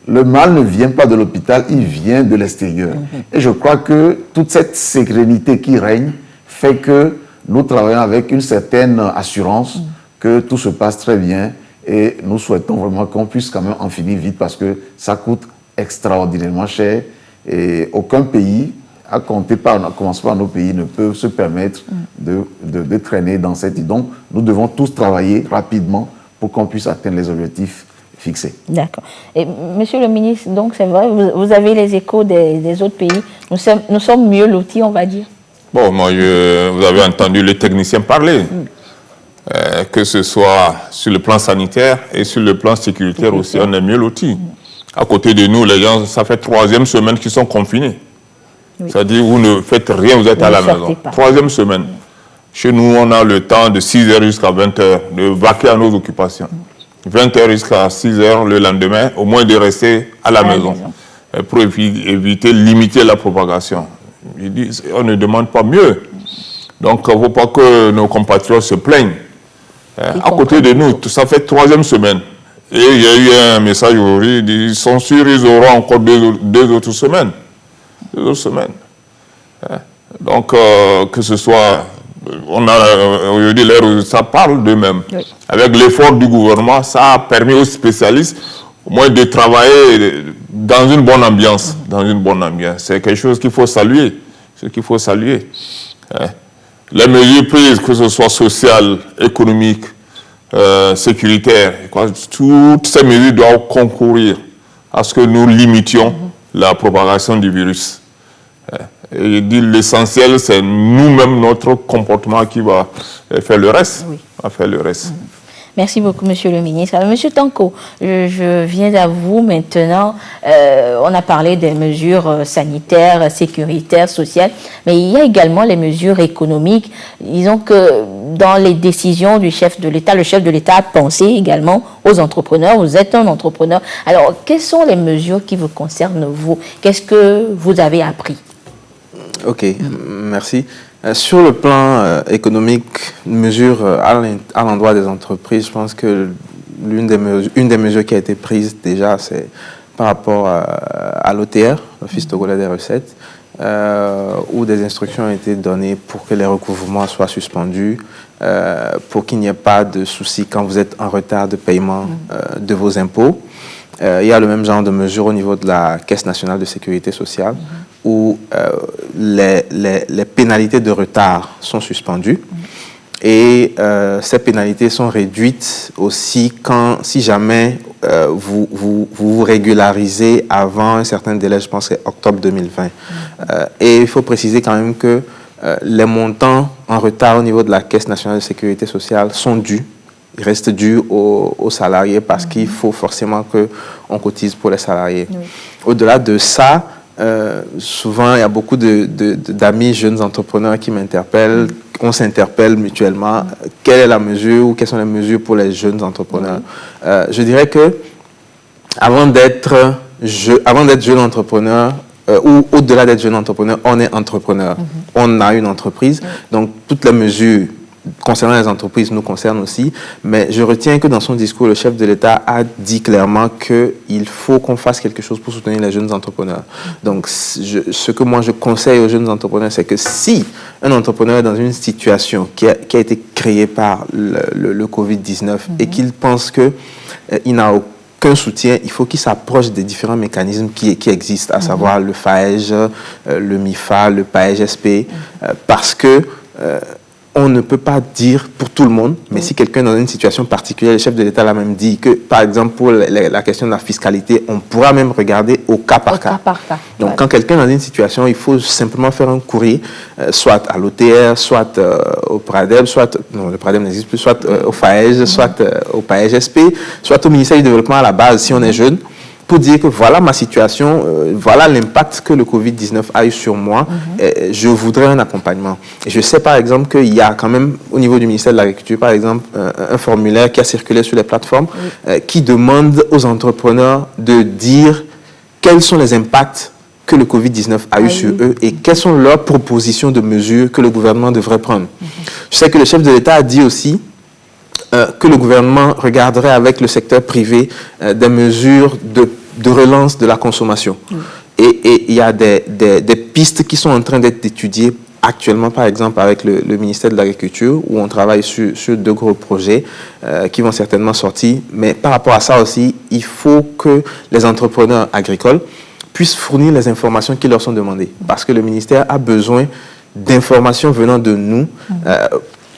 Speaker 2: Le mal ne vient pas de l'hôpital, il vient de l'extérieur. Et je crois que toute cette sérénité qui règne fait que nous travaillons avec une certaine assurance que tout se passe très bien. Et nous souhaitons vraiment qu'on puisse quand même en finir vite parce que ça coûte extraordinairement cher. Et aucun pays, à commencer par nos pays, ne peut se permettre de traîner dans cette idée. Donc, nous devons tous travailler rapidement pour qu'on puisse atteindre les objectifs fixés.
Speaker 1: D'accord. Et monsieur le ministre, donc c'est vrai, vous avez les échos des autres pays. Nous sommes mieux lotis, on va dire.
Speaker 3: Bon, moi, vous avez entendu les techniciens parler. Que ce soit sur le plan sanitaire et sur le plan sécuritaire aussi, on est mieux lotis. À côté de nous, les gens, ça fait 3e semaine qu'ils sont confinés. C'est-à-dire, vous ne faites rien, vous êtes à la maison. 3e semaine. Chez nous, on a le temps de 6h jusqu'à 20h de vaquer à nos occupations. 20h jusqu'à 6h le lendemain, au moins de rester à la maison. Pour éviter, limiter la propagation. On ne demande pas mieux. Donc, il ne faut pas que nos compatriotes se plaignent. À côté de nous, ça fait 3e semaine. Et il y a eu un message aujourd'hui, ils sont sûrs qu'ils auront encore 2 autres semaines. 2 autres semaines. Donc, que ce soit, on a aujourd'hui les résultats parlent d'eux-mêmes. Avec l'effort du gouvernement, ça a permis aux spécialistes au moins de travailler dans une bonne ambiance. C'est quelque chose qu'il faut saluer. C'est ce qu'il faut saluer. Les mesures prises, que ce soit sociales, économiques, sécuritaires, toutes ces mesures doivent concourir à ce que nous limitions la propagation du virus. Et l'essentiel, c'est nous-mêmes, notre comportement qui va faire le reste.
Speaker 1: Merci beaucoup, monsieur le ministre. Alors, monsieur Tanko, je viens à vous maintenant. On a parlé des mesures sanitaires, sécuritaires, sociales, mais il y a également les mesures économiques. Disons que dans les décisions du chef de l'État, le chef de l'État a pensé également aux entrepreneurs. Vous êtes un entrepreneur. Alors, quelles sont les mesures qui vous concernent, vous? Qu'est-ce que vous avez appris?
Speaker 5: Ok, merci. Sur le plan économique, mesures à l'endroit des entreprises, je pense que une des mesures qui a été prise déjà, c'est par rapport à l'OTR, l'Office togolais des recettes, où des instructions ont été données pour que les recouvrements soient suspendus, pour qu'il n'y ait pas de soucis quand vous êtes en retard de paiement de vos impôts. Il y a le même genre de mesures au niveau de la Caisse nationale de sécurité sociale, où les pénalités de retard sont suspendues. Et ces pénalités sont réduites aussi si jamais vous régularisez avant un certain délai, je pense que c'est octobre 2020. Et il faut préciser quand même que les montants en retard au niveau de la Caisse nationale de sécurité sociale sont dus. Ils restent dus aux salariés parce qu'il faut forcément qu'on cotise pour les salariés. Oui. Au-delà de ça, souvent, il y a beaucoup d'amis jeunes entrepreneurs qui m'interpellent, on s'interpelle mutuellement. Quelle est la mesure ou quelles sont les mesures pour les jeunes entrepreneurs? Je dirais que avant d'être jeune entrepreneur, ou au-delà d'être jeune entrepreneur, on est entrepreneur. On a une entreprise. Donc, toutes les mesures concernant les entreprises nous concernent aussi. Mais je retiens que dans son discours, le chef de l'État a dit clairement qu'il faut qu'on fasse quelque chose pour soutenir les jeunes entrepreneurs. Donc, ce que moi je conseille aux jeunes entrepreneurs, c'est que si un entrepreneur est dans une situation qui a été créée par le Covid-19 et qu'il pense qu'il n'a aucun soutien, il faut qu'il s'approche des différents mécanismes qui existent, à savoir le FAEJ, le MIFA, le PAEJ-SP, parce que on ne peut pas dire pour tout le monde, mais si quelqu'un est dans une situation particulière, le chef de l'État l'a même dit que, par exemple, pour la question de la fiscalité, on pourra même regarder au cas par cas. Donc, quand quelqu'un est dans une situation, il faut simplement faire un courrier, soit à l'OTR, soit au PRADEB, soit, non, le PRADEB n'existe plus, soit au FAEJ, soit au PAEJ-SP, soit au ministère du Développement à la base, si on est jeune, pour dire que voilà ma situation, voilà l'impact que le Covid-19 a eu sur moi, et je voudrais un accompagnement. Et je sais par exemple qu'il y a quand même au niveau du ministère de l'Agriculture, par exemple, un formulaire qui a circulé sur les plateformes qui demande aux entrepreneurs de dire quels sont les impacts que le Covid-19 a eu sur eux et quelles sont leurs propositions de mesures que le gouvernement devrait prendre. Je sais que le chef de l'État a dit aussi que le gouvernement regarderait avec le secteur privé des mesures de relance de la consommation. Et il y a des pistes qui sont en train d'être étudiées actuellement, par exemple, avec le ministère de l'Agriculture, où on travaille sur 2 gros projets qui vont certainement sortir. Mais par rapport à ça aussi, il faut que les entrepreneurs agricoles puissent fournir les informations qui leur sont demandées. Parce que le ministère a besoin d'informations venant de nous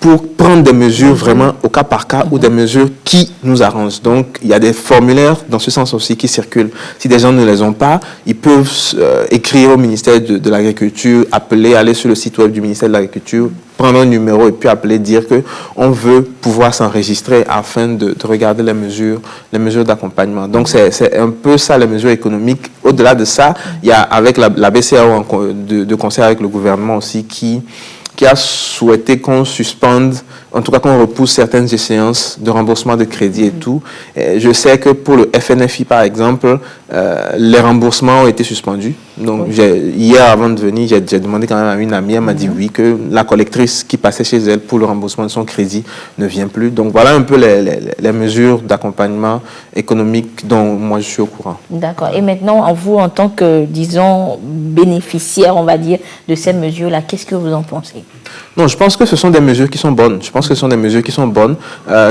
Speaker 5: pour prendre des mesures vraiment au cas par cas ou des mesures qui nous arrangent. Donc, il y a des formulaires dans ce sens aussi qui circulent. Si des gens ne les ont pas, ils peuvent écrire au ministère de l'Agriculture, appeler, aller sur le site web du ministère de l'Agriculture, prendre un numéro et puis appeler, dire qu'on veut pouvoir s'enregistrer afin de regarder les mesures d'accompagnement. Donc, c'est un peu ça, les mesures économiques. Au-delà de ça, il y a avec la BCEAO de concert avec le gouvernement aussi qui a souhaité qu'on suspende, en tout cas qu'on repousse certaines échéances de remboursement de crédit et tout. Et je sais que pour le FNFI, par exemple, les remboursements ont été suspendus. Donc, hier, avant de venir, j'ai demandé quand même à une amie, elle m'a dit oui, que la collectrice qui passait chez elle pour le remboursement de son crédit ne vient plus. Donc, voilà un peu les mesures d'accompagnement économique dont moi je suis au courant.
Speaker 1: D'accord. Et maintenant, vous, en tant que, disons, bénéficiaire, on va dire, de ces mesures-là, qu'est-ce que vous en pensez?
Speaker 5: Non, je pense que ce sont des mesures qui sont bonnes. Je pense que ce sont des mesures qui sont bonnes.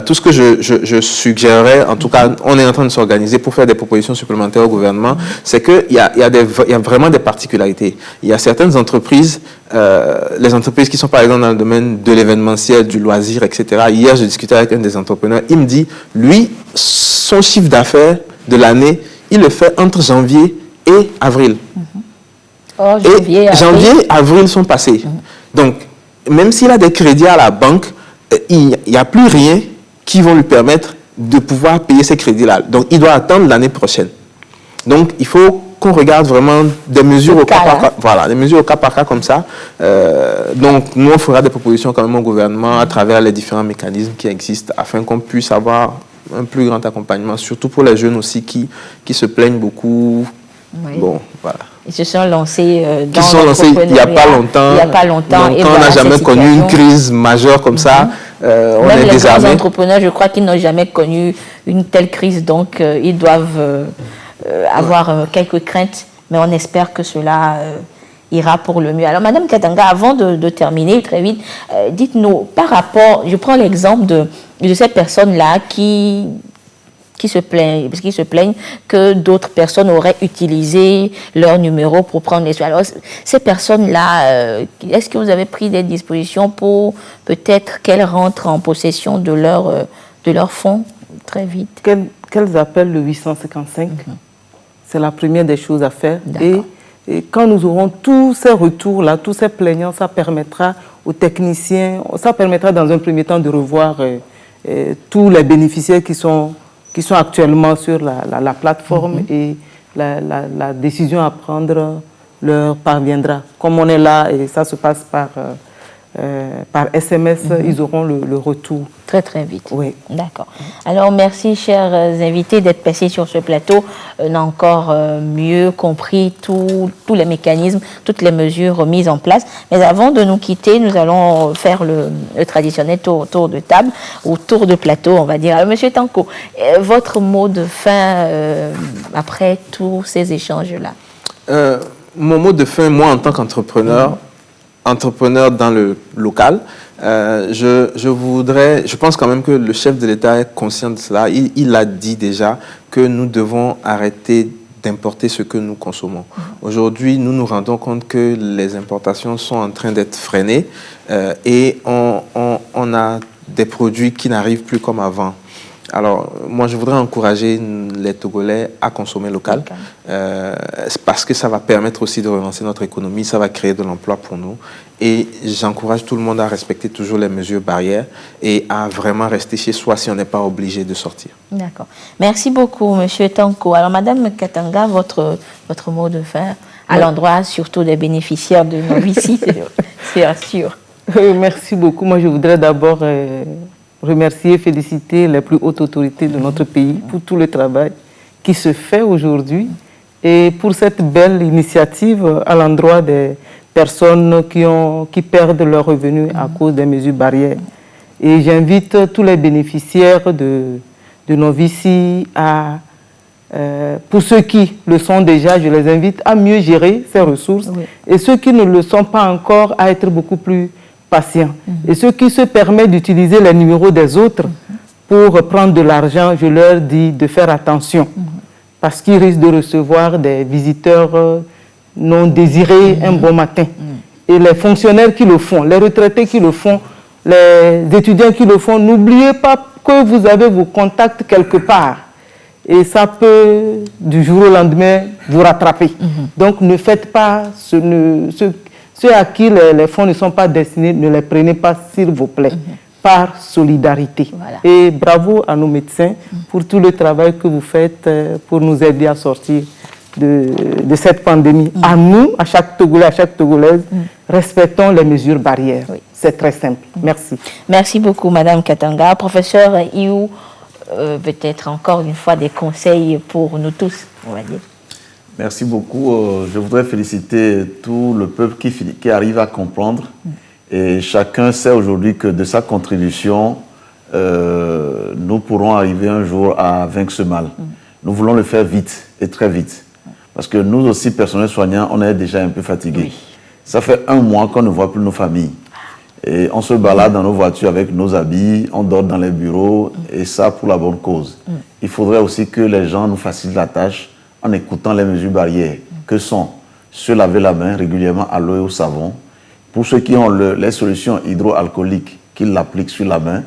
Speaker 5: Tout ce que je suggérerais, en tout cas, on est en train de s'organiser pour faire des propositions supplémentaires au gouvernement, c'est qu'il y a vraiment des particularités. Il y a certaines entreprises, les entreprises qui sont par exemple dans le domaine de l'événementiel, du loisir, etc. Hier, je discutais avec un des entrepreneurs. Il me dit, lui, son chiffre d'affaires de l'année, il le fait entre janvier et avril.
Speaker 1: Janvier,
Speaker 5: avril sont passés. Donc, même s'il a des crédits à la banque, il n'y a plus rien qui vont lui permettre de pouvoir payer ces crédits-là. Donc, il doit attendre l'année prochaine. Donc, il faut qu'on regarde vraiment des mesures au cas par cas. Voilà, des mesures au cas par cas comme ça. Donc, nous, on fera des propositions quand même au gouvernement à travers les différents mécanismes qui existent afin qu'on puisse avoir un plus grand accompagnement, surtout pour les jeunes aussi qui se plaignent beaucoup.
Speaker 1: Oui.
Speaker 5: Bon, voilà.
Speaker 1: Ils se sont lancés
Speaker 5: dans il n'y a pas longtemps.
Speaker 1: Donc,
Speaker 5: on n'a jamais connu une crise majeure comme ça. On
Speaker 1: même
Speaker 5: est
Speaker 1: les
Speaker 5: désarmés.
Speaker 1: grands entrepreneurs, je crois qu'ils n'ont jamais connu une telle crise. Donc, ils doivent avoir quelques craintes. Mais on espère que cela ira pour le mieux. Alors, Madame Katanga, avant de terminer très vite, dites-nous, par rapport, je prends l'exemple de ces personnes-là qui se plaignent que d'autres personnes auraient utilisé leur numéro pour prendre les soins. Alors, ces personnes-là, est-ce que vous avez pris des dispositions pour peut-être qu'elles rentrent en possession de leur fonds très vite?
Speaker 4: Qu'elles appellent le 855, c'est la première des choses à faire. Et Et quand nous aurons tous ces retours-là, tous ces plaignants, ça permettra aux techniciens, ça permettra dans un premier temps de revoir tous les bénéficiaires qui sont actuellement sur la plateforme et la décision à prendre leur parviendra. Comme on est là et ça se passe par SMS, ils auront le retour.
Speaker 1: Très très vite.
Speaker 4: Oui.
Speaker 1: D'accord. Alors merci chers invités d'être passés sur ce plateau. On a encore mieux compris tous les mécanismes, toutes les mesures mises en place. Mais avant de nous quitter, nous allons faire le traditionnel tour de table, ou tour de plateau on va dire. Alors Monsieur Tanko, votre mot de fin après tous ces échanges-là?
Speaker 5: Mon mot de fin, moi en tant qu'entrepreneur, entrepreneur dans le local, je pense quand même que le chef de l'État est conscient de cela. Il a dit déjà que nous devons arrêter d'importer ce que nous consommons. Aujourd'hui, nous nous rendons compte que les importations sont en train d'être freinées et on a des produits qui n'arrivent plus comme avant. Alors, moi, je voudrais encourager les Togolais à consommer local, parce que ça va permettre aussi de relancer notre économie, ça va créer de l'emploi pour nous. Et j'encourage tout le monde à respecter toujours les mesures barrières et à vraiment rester chez soi si on n'est pas obligé de sortir.
Speaker 1: D'accord. Merci beaucoup, Monsieur Tanko. Alors, Madame Katanga, votre mot de fin à l'endroit surtout des bénéficiaires de nos ici, c'est sûr.
Speaker 4: Merci beaucoup. Moi, je voudrais d'abord remercier et féliciter les plus hautes autorités de notre pays pour tout le travail qui se fait aujourd'hui et pour cette belle initiative à l'endroit des personnes qui perdent leurs revenus à cause des mesures barrières. Et j'invite tous les bénéficiaires de nos vici à, pour ceux qui le sont déjà, je les invite à mieux gérer ces ressources et ceux qui ne le sont pas encore à être beaucoup plus patients. Et ceux qui se permettent d'utiliser les numéros des autres pour prendre de l'argent, je leur dis de faire attention parce qu'ils risquent de recevoir des visiteurs non désirés un bon matin. Et les fonctionnaires qui le font, les retraités qui le font, les étudiants qui le font, n'oubliez pas que vous avez vos contacts quelque part. Et ça peut, du jour au lendemain, vous rattraper. Donc ne faites pas ceux à qui les fonds ne sont pas destinés, ne les prenez pas, s'il vous plaît, par solidarité.
Speaker 1: Voilà.
Speaker 4: Et bravo à nos médecins pour tout le travail que vous faites pour nous aider à sortir de cette pandémie. À nous, à chaque Togolais, à chaque Togolaise, respectons les mesures barrières.
Speaker 1: Oui.
Speaker 4: C'est très simple. Merci.
Speaker 1: Merci beaucoup, Madame Katanga. Professeur Iou, peut-être encore une fois des conseils pour nous tous, on va dire.
Speaker 2: Merci beaucoup. Je voudrais féliciter tout le peuple qui arrive à comprendre. Et chacun sait aujourd'hui que de sa contribution, nous pourrons arriver un jour à vaincre ce mal. Nous voulons le faire vite et très vite. Parce que nous aussi, personnels soignants, on est déjà un peu fatigués. Ça fait 1 mois qu'on ne voit plus nos familles. Et on se balade dans nos voitures avec nos habits, on dort dans les bureaux, et ça pour la bonne cause. Il faudrait aussi que les gens nous facilitent la tâche en écoutant les mesures barrières, que sont se laver la main régulièrement à l'eau et au savon. Pour ceux qui ont les solutions hydroalcooliques, qu'ils l'appliquent sur la main.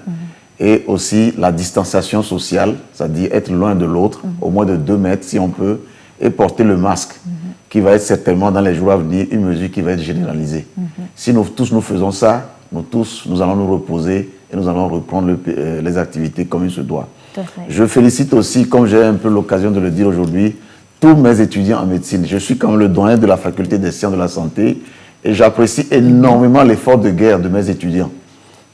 Speaker 2: Et aussi la distanciation sociale, c'est-à-dire être loin de l'autre, au moins de 2 mètres si on peut, et porter le masque, qui va être certainement dans les jours à venir une mesure qui va être généralisée. Si nous tous nous faisons ça, nous allons nous reposer et nous allons reprendre les activités comme il se doit. Je félicite aussi, comme j'ai un peu l'occasion de le dire aujourd'hui, tous mes étudiants en médecine. Je suis comme le doyen de la faculté des sciences de la santé et j'apprécie énormément l'effort de guerre de mes étudiants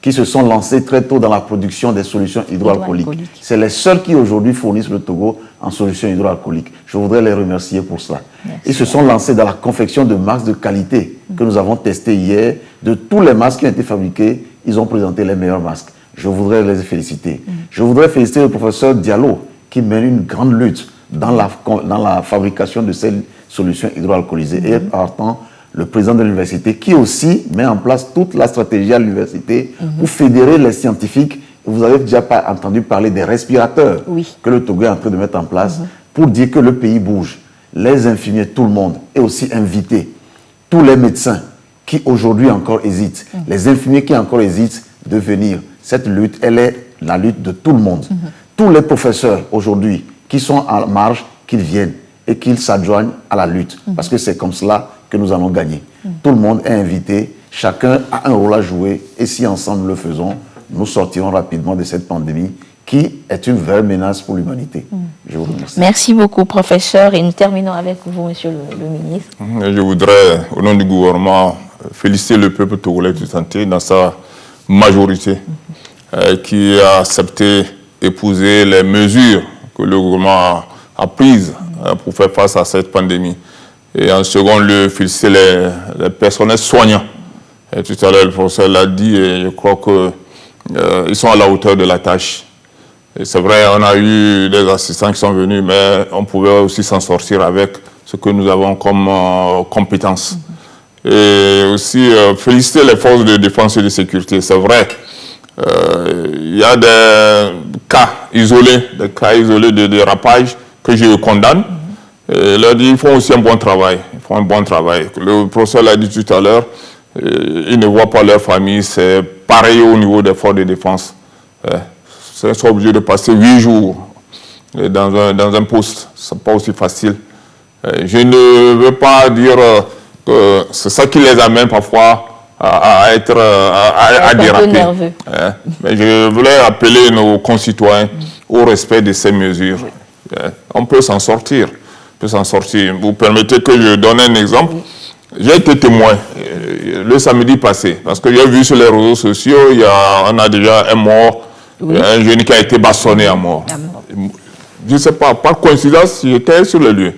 Speaker 2: qui se sont lancés très tôt dans la production des solutions hydroalcooliques. C'est les seuls qui aujourd'hui fournissent le Togo en solutions hydroalcooliques. Je voudrais les remercier pour cela. Merci. Ils se sont lancés dans la confection de masques de qualité que nous avons testés hier. De tous les masques qui ont été fabriqués, ils ont présenté les meilleurs masques. Je voudrais les féliciter. Je voudrais féliciter le professeur Diallo qui mène une grande lutte dans la fabrication de ces solutions hydroalcoolisées. Et partant, le président de l'université, qui aussi met en place toute la stratégie à l'université pour fédérer les scientifiques. Vous avez déjà pas entendu parler des respirateurs que le Togo est en train de mettre en place pour dire que le pays bouge. Les infirmiers, tout le monde, et aussi inviter tous les médecins qui aujourd'hui encore hésitent, les infirmiers qui encore hésitent de venir. Cette lutte, elle est la lutte de tout le monde. Tous les professeurs aujourd'hui qui sont en marge, qu'ils viennent. et qu'ils s'adjoignent à la lutte. Parce que c'est comme cela que nous allons gagner. Tout le monde est invité, chacun a un rôle à jouer et si ensemble le faisons, nous sortirons rapidement de cette pandémie qui est une vraie menace pour l'humanité. Je vous remercie.
Speaker 1: Merci beaucoup, professeur. Et nous terminons avec vous, monsieur le ministre.
Speaker 3: Je voudrais, au nom du gouvernement, féliciter le peuple togolais tout entier dans sa majorité qui a accepté d'épouser les mesures que le gouvernement a prises pour faire face à cette pandémie. Et en second lieu, féliciter les personnels soignants. Et tout à l'heure, le professeur l'a dit et je crois qu'ils sont à la hauteur de la tâche. Et c'est vrai, on a eu des assistants qui sont venus, mais on pouvait aussi s'en sortir avec ce que nous avons comme compétences. Et aussi féliciter les forces de défense et de sécurité. C'est vrai, il y a des cas isolés de dérapage que je condamne. Et leur dit, ils font aussi un bon travail. Ils font un bon travail. Le professeur l'a dit tout à l'heure, ils ne voient pas leur famille. C'est pareil au niveau des forces de défense. Ils sont obligés de passer 8 jours dans un poste. Ce n'est pas aussi facile. Je ne veux pas dire que c'est ça qui les amène parfois à déraper.
Speaker 1: Nerveux.
Speaker 3: Mais je voulais appeler nos concitoyens au respect de ces mesures. On peut s'en sortir. Vous permettez que je donne un exemple. J'ai été témoin le samedi passé, parce que j'ai vu sur les réseaux sociaux, on a déjà un mort, un jeune qui a été bastonné à mort. Je ne sais pas, par coïncidence, j'étais sur le lieu.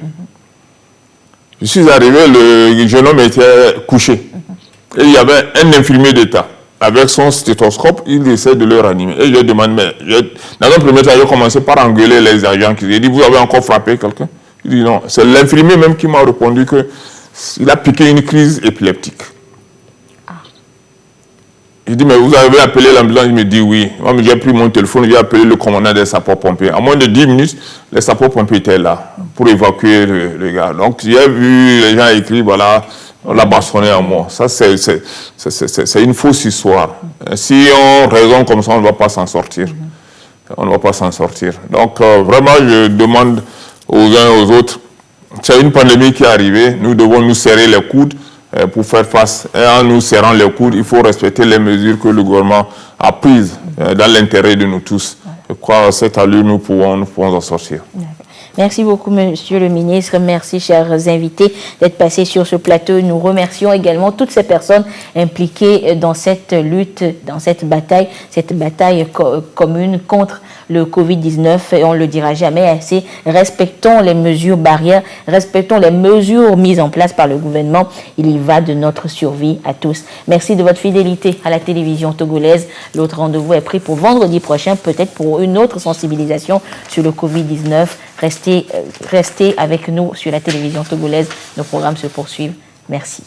Speaker 3: Je suis arrivé, le jeune homme était couché. Et il y avait un infirmier d'État. Avec son stéthoscope, il essaie de le ranimer. Et je demande, mais dans un premier temps, j'ai commencé par engueuler les agents. J'ai dit, vous avez encore frappé quelqu'un? Il dit non. C'est l'infirmier même qui m'a répondu qu'il a piqué une crise épileptique. Il dit, mais vous avez appelé l'ambulance? Il me dit oui. Moi, j'ai pris mon téléphone, j'ai appelé le commandant des sapeurs-pompiers. En moins de 10 minutes, les sapeurs-pompiers étaient là pour évacuer le gars. Donc, j'ai vu les gens écrire, voilà, on l'a bastonné à mort. Ça, c'est une fausse histoire. Si on raisonne comme ça, on ne va pas s'en sortir. On ne va pas s'en sortir. Donc, vraiment, je demande aux uns et aux autres, c'est une pandémie qui est arrivée, nous devons nous serrer les coudes pour faire face. Et en nous serrant les coudes, il faut respecter les mesures que le gouvernement a prises dans l'intérêt de nous tous. Je crois qu'à cette allure, nous pouvons en sortir.
Speaker 1: Merci beaucoup, monsieur le ministre. Merci, chers invités, d'être passés sur ce plateau. Nous remercions également toutes ces personnes impliquées dans cette lutte, dans cette bataille commune contre le Covid-19. Et on ne le dira jamais assez. Respectons les mesures barrières, respectons les mesures mises en place par le gouvernement. Il y va de notre survie à tous. Merci de votre fidélité à la télévision togolaise. L'autre rendez-vous est pris pour vendredi prochain, peut-être pour une autre sensibilisation sur le Covid-19. Restez avec nous sur la télévision togolaise. Nos programmes se poursuivent. Merci.